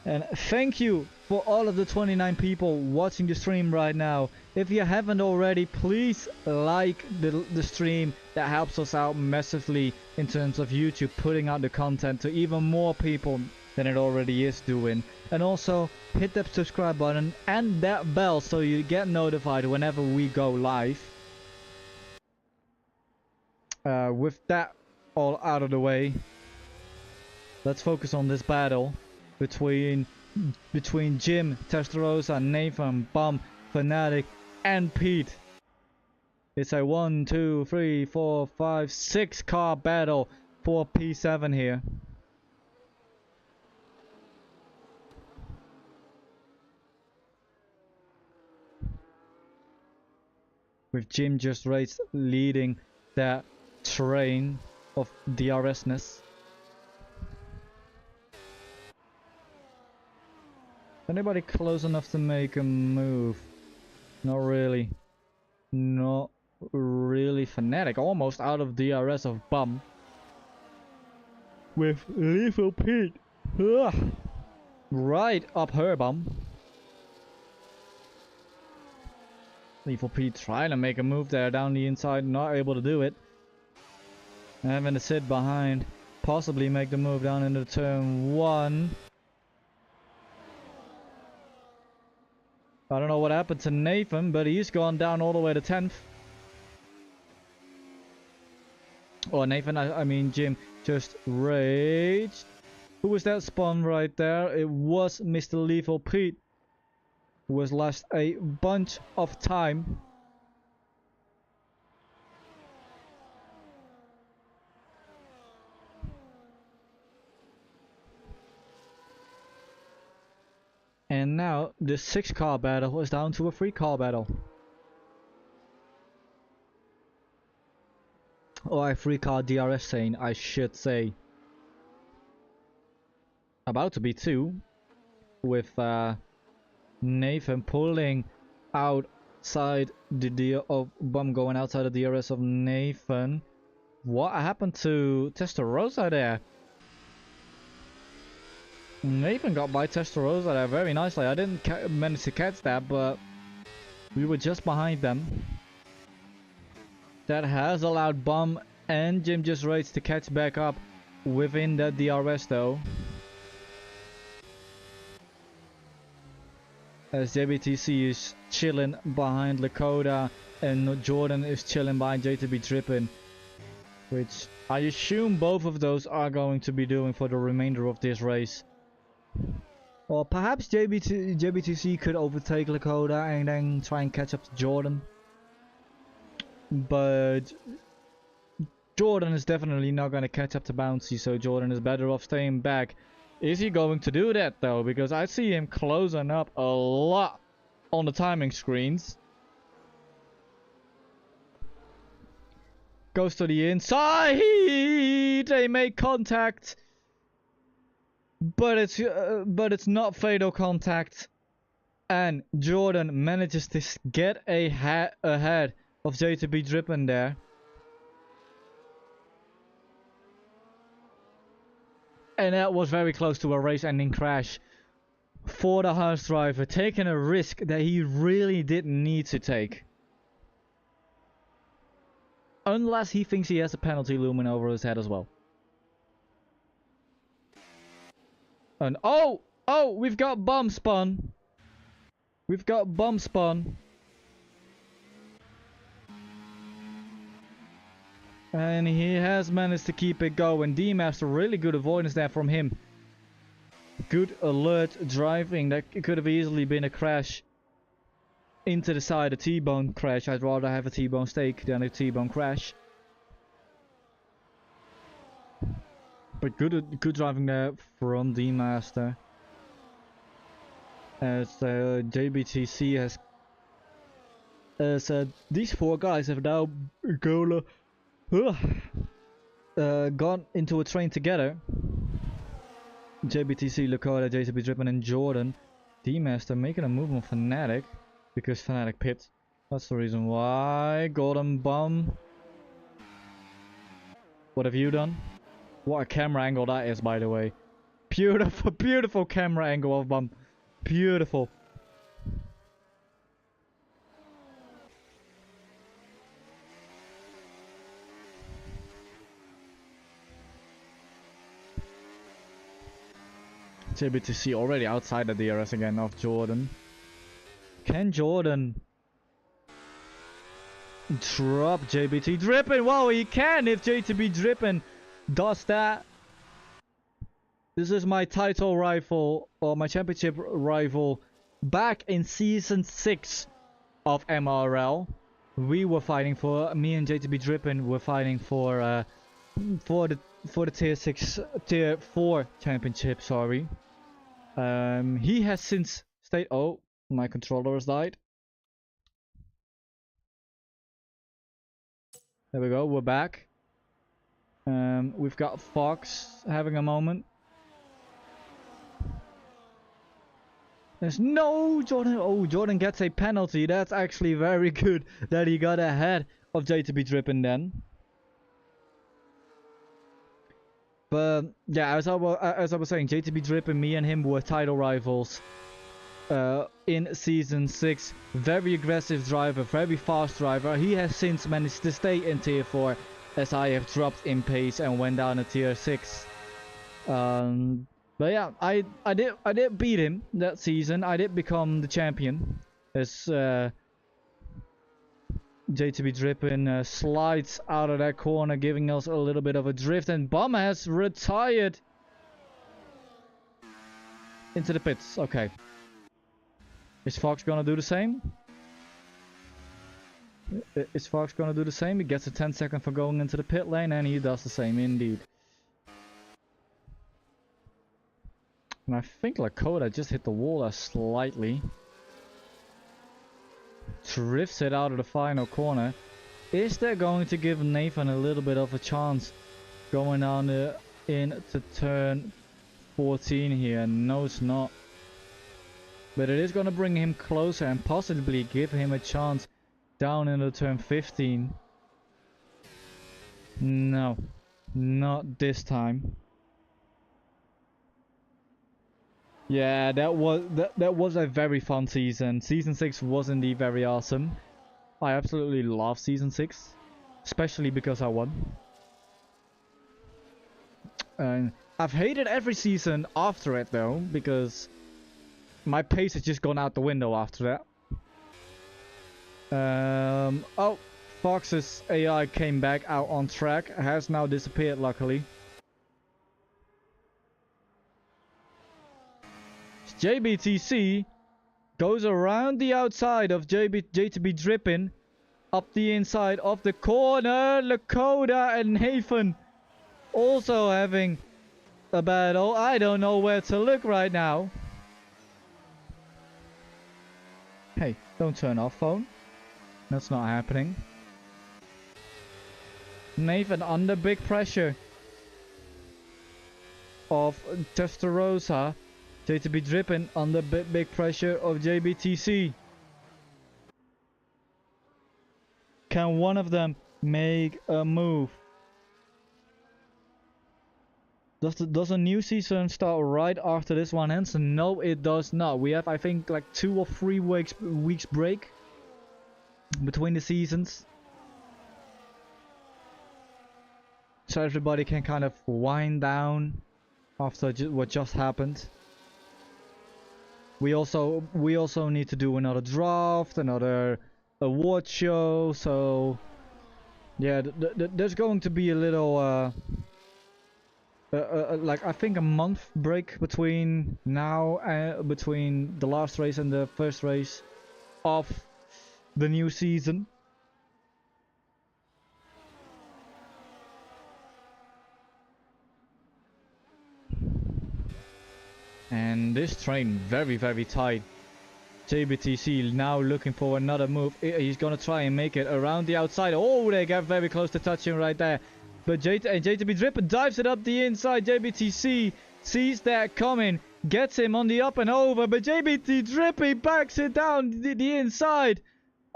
And thank you for all of the 29 people watching the stream right now. If you haven't already, please like the stream. That helps us out massively in terms of YouTube putting out the content to even more people than it already is doing. And also hit that subscribe button and that bell so you get notified whenever we go live. With that all out of the way, let's focus on this battle between Jim, Testarossa, Nathan, Bum, Fnatic, and Pete. It's a 1, 2, 3, 4, 5, 6 car battle for P7 here. With Jim Just Race leading that train of DRS-ness. Anybody close enough to make a move? Not really. Not really. Fnatic almost out of DRS of Bum. With Lethal Pete. Ugh. Right up her bum. Lethal Pete trying to make a move there down the inside, not able to do it. Having to sit behind, possibly make the move down into turn 1. I don't know what happened to Nathan, but he's gone down all the way to 10th. Or Nathan, I mean Jim, just raged. Who was that spawn right there? It was Mr. Lethal Pete, who has lost a bunch of time. And now the 6 car battle is down to a 3 car battle. Or a 3 car DRS chain, I should say. About to be 2. With Nathan pulling outside the of Bum, going outside of the DRS of Nathan. What happened to Testarossa there? Nathan got by Testarossa there very nicely. I didn't manage to catch that, but we were just behind them. That has allowed Bum and Jim Just Race to catch back up within that DRS though. As JBTC is chilling behind Lakota and Jordan is chilling behind JTB Drippin', which I assume both of those are going to be doing for the remainder of this race. Or perhaps JBTC could overtake Lakota and then try and catch up to Jordan. But Jordan is definitely not going to catch up to Bouncy, so Jordan is better off staying back. Is he going to do that though? Because I see him closing up a lot on the timing screens. Goes to the inside. They make contact, but it's not fatal contact. And Jordan manages to get ahead of JTB Drippin' there. And that was very close to a race-ending crash for the Haas driver, taking a risk that he really didn't need to take. Unless he thinks he has a penalty looming over his head as well. And oh, we've got Bum Spun. We've got Bum Spun. And he has managed to keep it going. D-Master, really good avoidance there from him. Good alert driving. That could have easily been a crash into the side, a T-bone crash. I'd rather have a T-bone stake than a T-bone crash. But good driving there from D-Master. As JBTC has... As these 4 guys have now gone into a train together. JBTC, Lakota, JTB Drippin' and Jordan. D-Master making a move on Fnatic because Fnatic pit. That's the reason why. Golden Bum. What have you done? What a camera angle that is, by the way. Beautiful, beautiful camera angle of Bum. Beautiful. JBTC already outside the DRS again of Jordan. Can Jordan drop JBT Drippin'? Wow, he can if JTB Drippin' does that. This is my title rival, or my championship rival, back in season 6 of MRL. We were fighting for, me and JTB Drippin were fighting for the tier 4 championship, sorry. He has since stayed. Oh, my controller has died. There we go, we're back. We've got Fox having a moment. There's no Jordan. Oh, Jordan gets a penalty. That's actually very good that he got ahead of JTB Drippin then. But yeah, as I was saying, JTB Drippin, me and him were title rivals in Season 6. Very aggressive driver, very fast driver. He has since managed to stay in Tier 4 as I have dropped in pace and went down to Tier 6. But yeah, I did beat him that season. I did become the champion as JTB Drippin slides out of that corner, giving us a little bit of a drift, and Bum has retired into the pits. Okay, is Fox gonna do the same? Is Fox gonna do the same? He gets a 10-second for going into the pit lane, and he does the same indeed. And I think Lakota just hit the wall slightly. Drifts it out of the final corner. Is that going to give Nathan a little bit of a chance going on into turn 14 here? No, it's not. But it is going to bring him closer and possibly give him a chance down into turn 15. No, not this time. Yeah, that was a very fun season. Season 6 was indeed very awesome. I absolutely love Season 6, especially because I won. And I've hated every season after it though, because my pace has just gone out the window after that. Oh, Fox's AI came back out on track. Has now disappeared, luckily. JBTC goes around the outside of JTB Drippin, up the inside of the corner. Lakota and Nathan also having a battle. I don't know where to look right now. Hey, don't turn off phone. That's not happening. Nathan under big pressure of Testarossa. JTB Drippin under big pressure of JBTC. Can one of them make a move? Does a new season start right after this one ends? No, it does not. We have, I think, like 2 or 3 weeks break between the seasons, so everybody can kind of wind down after what just happened. We also need to do another draft, another award show. So yeah, there's going to be a little like I think a month break between now between the last race and the first race of the new season. And this train very tight. JBTC now looking for another move. He's gonna try and make it around the outside. Oh, they get very close to touching right there. But JTB Drippin dives it up the inside. JBTC sees that coming, gets him on the up and over. But JBT Drippin backs it down the inside.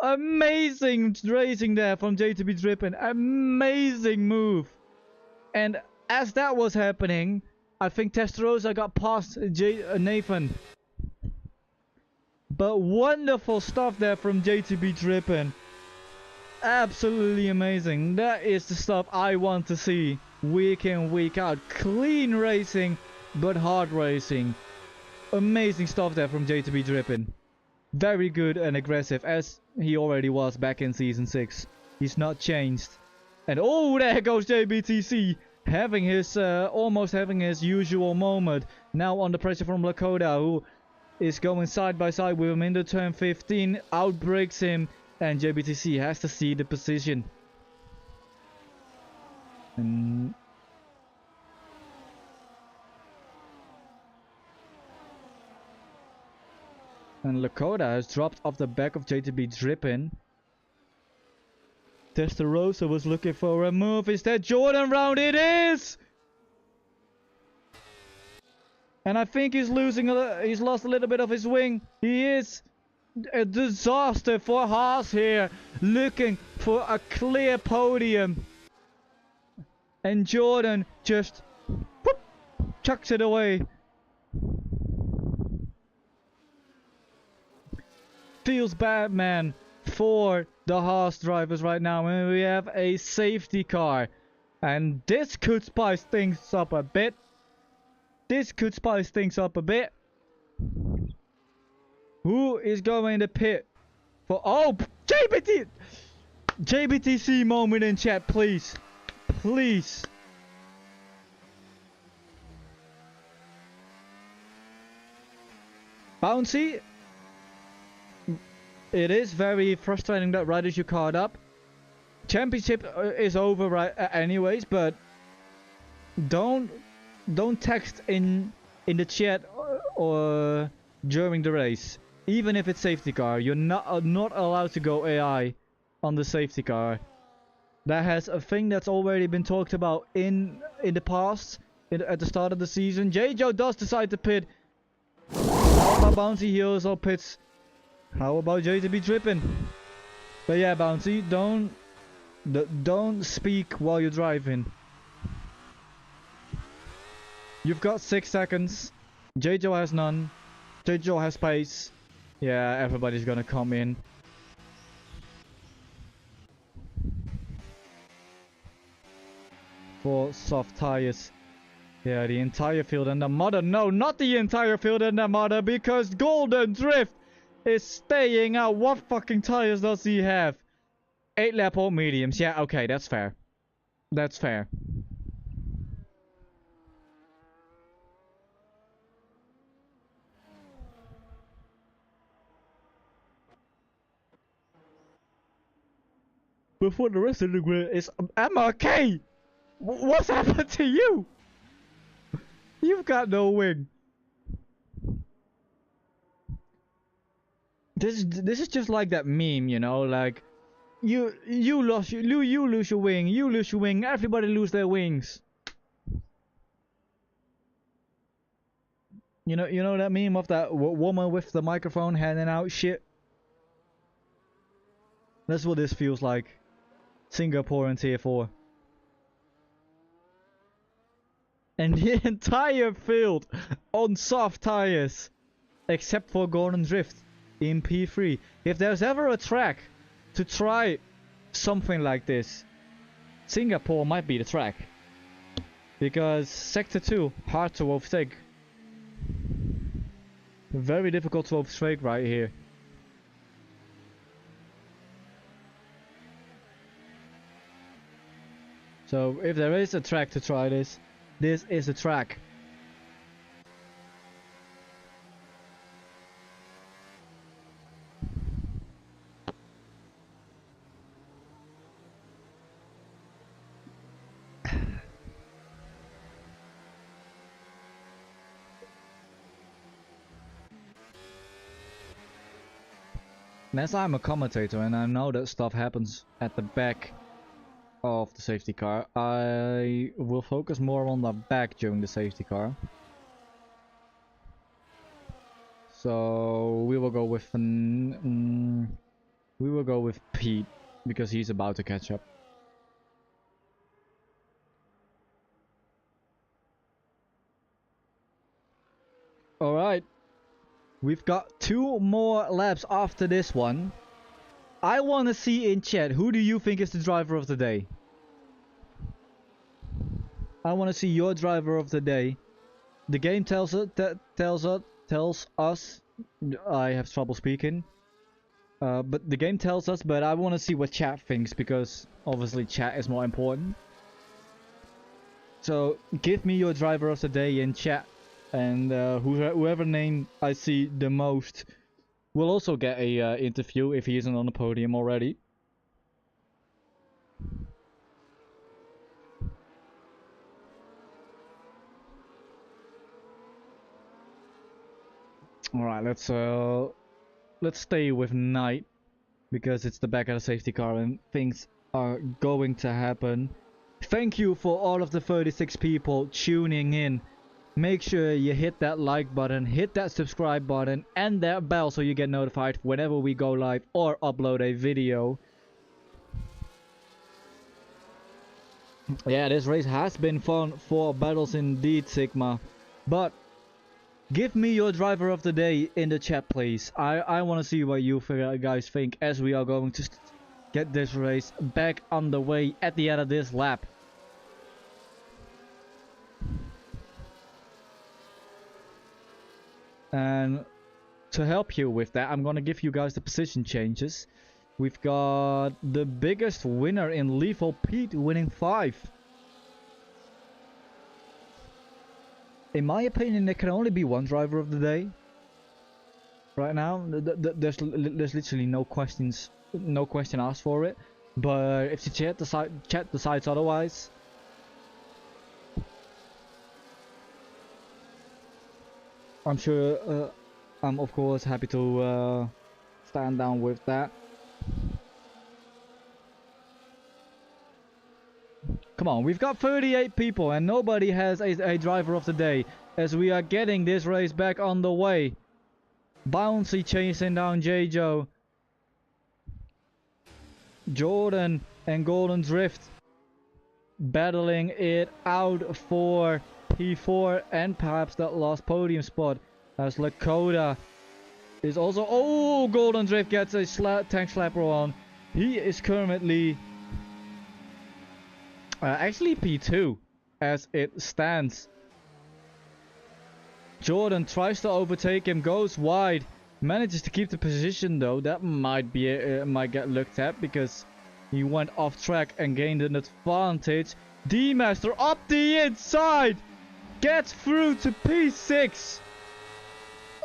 Amazing racing there from JTB Drippin. Amazing move. And as that was happening, I think Testarossa got past Nathan. But wonderful stuff there from JTB Drippin. Absolutely amazing. That is the stuff I want to see week in, week out. Clean racing, but hard racing. Amazing stuff there from JTB Drippin. Very good and aggressive, as he already was back in Season 6. He's not changed. And oh, there goes JBTC. Having his almost having his usual moment. Now under pressure from Lakota, who is going side by side with him into turn 15, outbreaks him, and JBTC has to see the position. And Lakota has dropped off the back of JTB Drippin. Testarossa was looking for a move. Is that Jordan round? It is! And I think he's he's lost a little bit of his wing. He is a disaster for Haas here. Looking for a clear podium. And Jordan just whoop, chucks it away. Feels bad, man, for the Haas drivers right now. And we have a safety car. And this could spice things up a bit. This could spice things up a bit. Who is going to pit for... Oh, JBTC moment in chat, please. Please. Bouncy. It is very frustrating that right as you caught up. Championship is over right anyways, but don't text in the chat or during the race. Even if it's safety car, you're not allowed to go AI on the safety car. That has a thing that's already been talked about in the past, at the start of the season. J-Joe does decide to pit. How about Bouncy? He also pits. How about JTB Drippin? But yeah, Bouncy, don't speak while you're driving. You've got 6 seconds. J-Joe has none. J-Joe has pace. Yeah, everybody's gonna come in. For soft tires. Yeah, the entire field and the mother. No, not the entire field and the mother, because Golden Drift is staying out. What fucking tires does he have? 8 lap old mediums. Yeah, okay, that's fair. That's fair. Before the rest of the grid is MRK! What's happened to you? You've got no wing. This is just like that meme, you know, like you lose your wing, you lose your wing, everybody lose their wings. You know that meme of that woman with the microphone handing out shit? That's what this feels like. Singapore and Tier 4. And the entire field on soft tires, except for Gordon Drift in P3. If there's ever a track to try something like this, Singapore might be the track. Because Sector 2, hard to overtake. Very difficult to overtake right here. So if there is a track to try this, this is a track. And as I'm a commentator and I know that stuff happens at the back of the safety car, I will focus more on the back during the safety car. So we will go with Pete because he's about to catch up. All right. We've got 2 more laps after this one. I want to see in chat, who do you think is the driver of the day? I want to see your driver of the day. The game tells us. I have trouble speaking. But the game tells us, but I want to see what chat thinks, because obviously chat is more important. So give me your driver of the day in chat. And whoever name I see the most will also get a interview if he isn't on the podium already. Alright, let's stay with Knight, because it's the back of the safety car and things are going to happen. Thank you for all of the 36 people tuning in. Make sure you hit that like button, hit that subscribe button and that bell so you get notified whenever we go live or upload a video. Yeah, this race has been fun for battles indeed, Sigma. But give me your driver of the day in the chat, please. I want to see what you guys think as we are going to get this race back underway at the end of this lap. And to help you with that, I'm gonna give you guys the position changes. We've got the biggest winner in Lethal Pete winning 5. In my opinion, there can only be one driver of the day. Right now, there's literally no question asked for it. But if the chat decides otherwise, I'm sure I'm of course happy to stand down with that. Come on, we've got 38 people and nobody has a driver of the day as we are getting this race back on the way. Bouncy chasing down J-Joe. Jordan and Golden Drift battling it out for P4 and perhaps that last podium spot, as Lakota is also... Oh, Golden Drift gets a tank slapper on. He is currently actually P2 as it stands. Jordan tries to overtake him, goes wide, manages to keep the position though. That might be might get looked at because he went off track and gained an advantage. D-Master up the inside! Gets through to P6.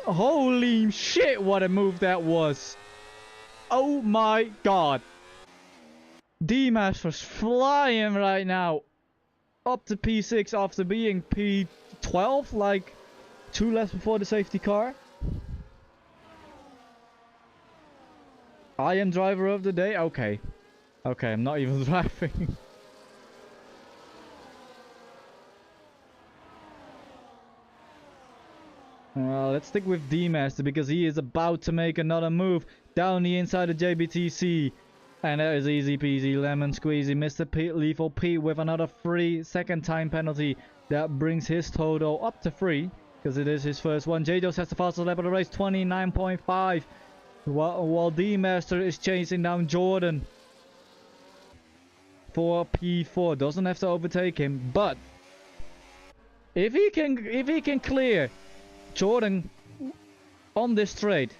Holy shit, what a move that was. Oh my god. D-Master's flying right now. Up to P6 after being P12 like 2 laps before the safety car. I am driver of the day? Okay. Okay, I'm not even driving. Let's stick with D-Master because he is about to make another move down the inside of JBTC. And that is easy peasy lemon squeezy. Mr. Pete, Lethal Pete with another 3-second time penalty. That brings his total up to 3 because it is his first one. J-Joe has the fastest lap of the race, 29.5. While D-Master is chasing down Jordan for P4. Doesn't have to overtake him, but if he can clear Jordan on this straight,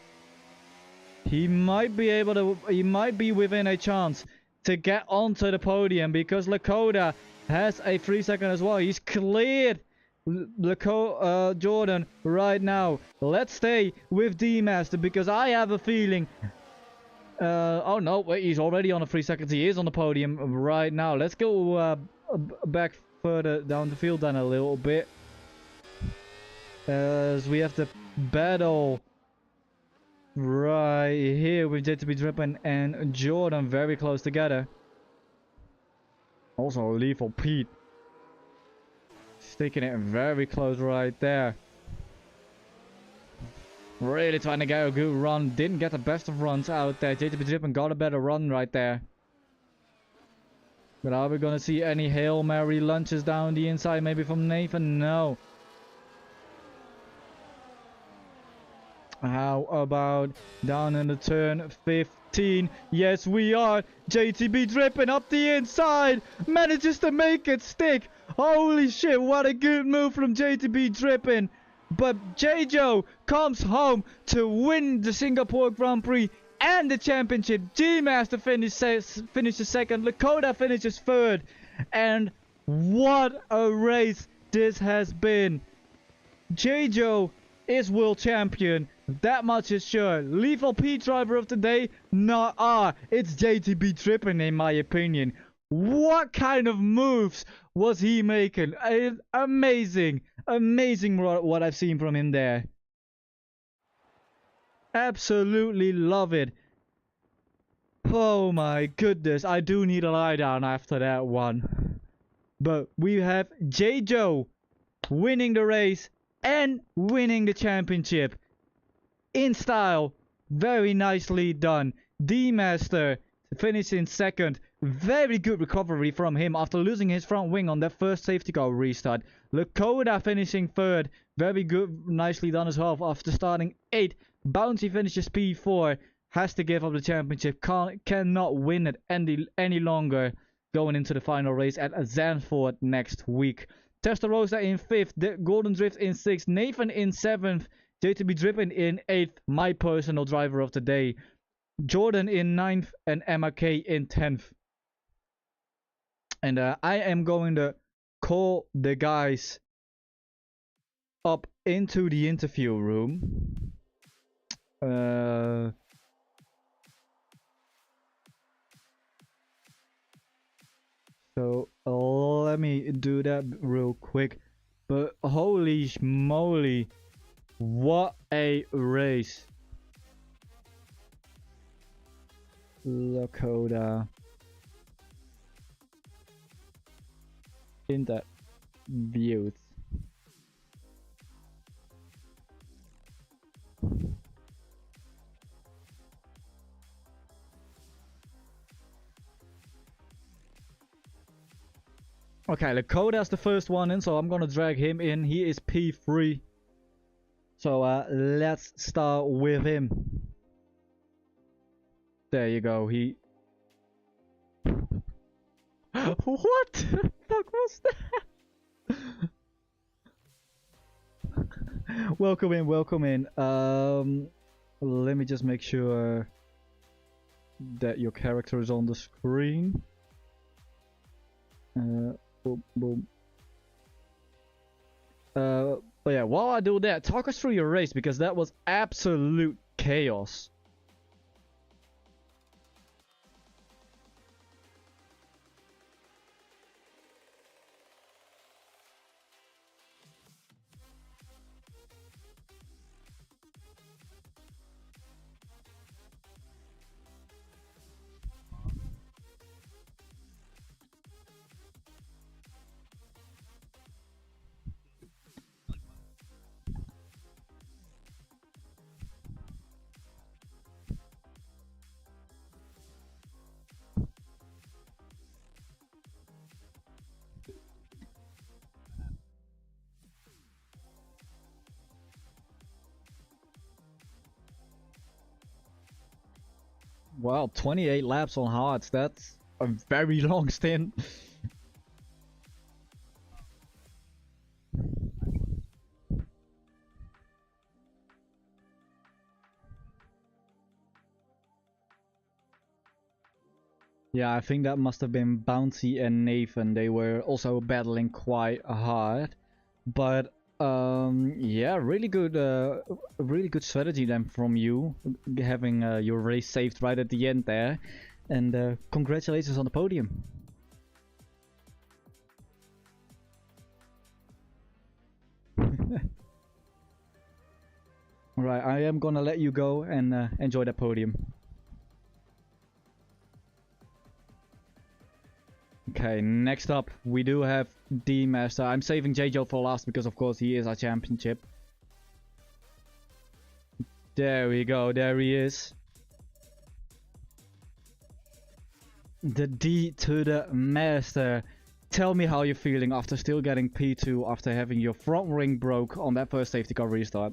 he might be within a chance to get onto the podium because Lakota has a 3-second as well. He's cleared Jordan right now. Let's stay with D-Master because I have a feeling oh no, wait, he's already on a 3 seconds. He is on the podium right now. Let's go back further down the field then a little bit, as we have the battle right here with JTB Drippin and Jordan very close together. Also Lethal Pete sticking it very close right there. Really trying to get a good run. Didn't get the best of runs out there. JTB Drippin got a better run right there. But are we gonna see any Hail Mary lunches down the inside maybe from Nathan? No. How about down in the turn 15? Yes, we are. JTB Drippin up the inside. Manages to make it stick. Holy shit, what a good move from JTB Drippin. But J-Joe comes home to win the Singapore Grand Prix and the championship. D-Master finishes second. Lakota finishes third. And what a race this has been. J-Joe is world champion. That much is sure. Lethal P driver of the day? Nah, it's JTB tripping in my opinion. What kind of moves was he making? Amazing. Amazing what I've seen from him there. Absolutely love it. Oh my goodness, I do need a lie down after that one. But we have J-Joe winning the race and winning the championship. In style, very nicely done. D-Master finishing second. Very good recovery from him after losing his front wing on that first safety car restart. Lakota finishing third. Very good, nicely done as well after starting 8th. Bouncy finishes P4. Has to give up the championship. Cannot win it any longer. Going into the final race at Zandvoort next week. Testarossa in 5th. Golden Drift in 6th. Nathan in 7th. JTB Drippin in 8th. My personal driver of the day. Jordan in 9th. And MRK in 10th. And I am going to call the guys up into the interview room. So let me do that real quick. But holy moly, what a race. Lakota. In that views. Okay, Lakota's the first one in, so I'm gonna drag him in. He is P3. So let's start with him. There you go. He. What the fuck was that? Welcome in, welcome in. Let me just make sure that your character is on the screen. Boom, boom. But yeah, while I do that, talk us through your race because that was absolute chaos. Wow, 28 laps on hards. That's a very long stint. Yeah, I think that must have been Bouncy and Nathan. They were also battling quite hard. But yeah, really good strategy then from you, having your race saved right at the end there. And congratulations on the podium. Right, I am gonna let you go and enjoy the podium. Okay, next up we do have D-Master. I'm saving J-Joe for last because of course he is our championship. There we go, there he is. The D to the Master. Tell me how you're feeling after still getting P2 after having your front ring broke on that first safety car restart.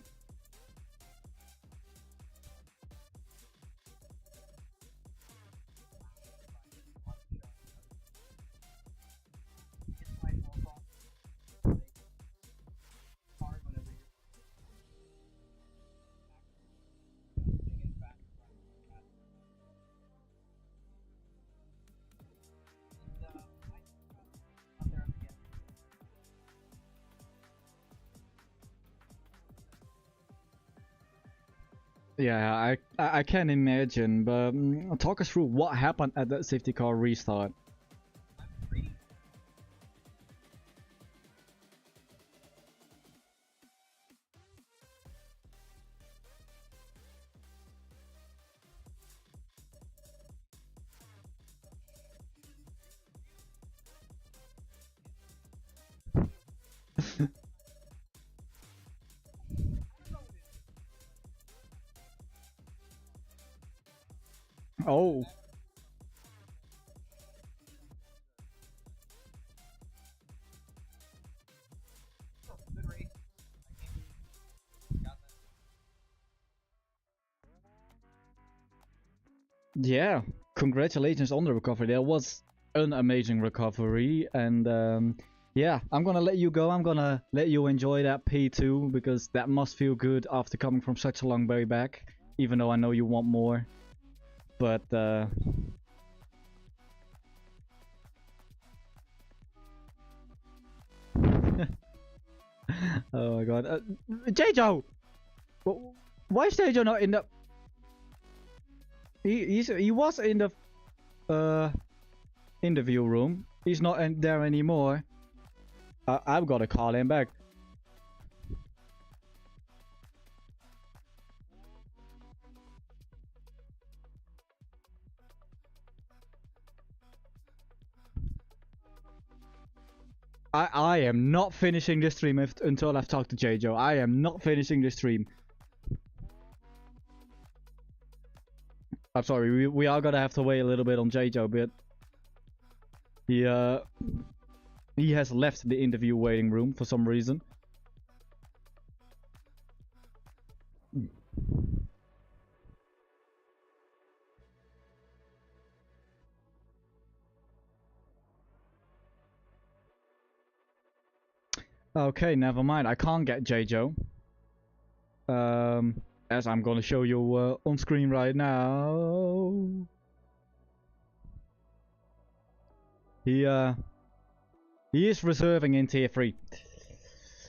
Yeah, I can imagine, but talk us through what happened at that safety car restart. Oh. Yeah, congratulations on the recovery. That was an amazing recovery, and yeah, I'm gonna let you go. I'm gonna let you enjoy that P2 because that must feel good after coming from such a long way back. Even though I know you want more, but oh my god, Jejo, why is Jejo not in the? He was in the interview room. He's not in there anymore. I've got to call him back. I am not finishing this stream until I've talked to Jejo. I am not finishing this stream. I'm sorry, we are gonna have to wait a little bit on Jejo, but he has left the interview waiting room for some reason. Okay, never mind. I can't get Jejo. As I'm gonna show you on screen right now. He is reserving in tier 3.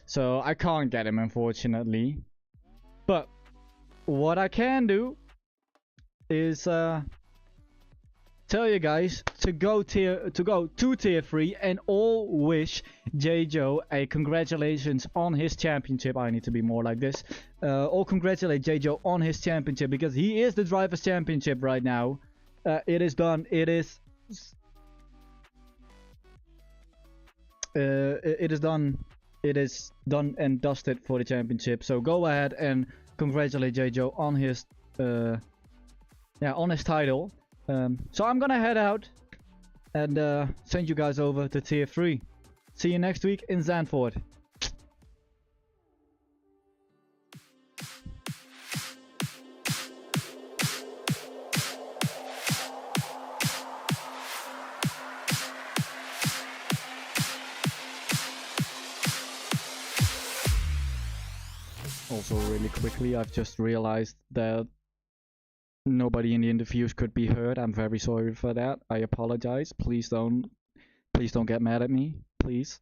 So I can't get him, unfortunately. But what I can do is tell you guys to go to tier 3 and all wish Jejo a congratulations on his championship. I need to be more like this. All congratulate Jejo on his championship because he is the drivers championship right now. It is done. It is done. It is done and dusted for the championship. So go ahead and congratulate Jejo on his on his title. So I'm gonna head out and send you guys over to tier 3. See you next week in Zandvoort. Also, really quickly, I've just realized that nobody in the interviews could be heard. I'm very sorry for that. I apologize. Please don't get mad at me. Please.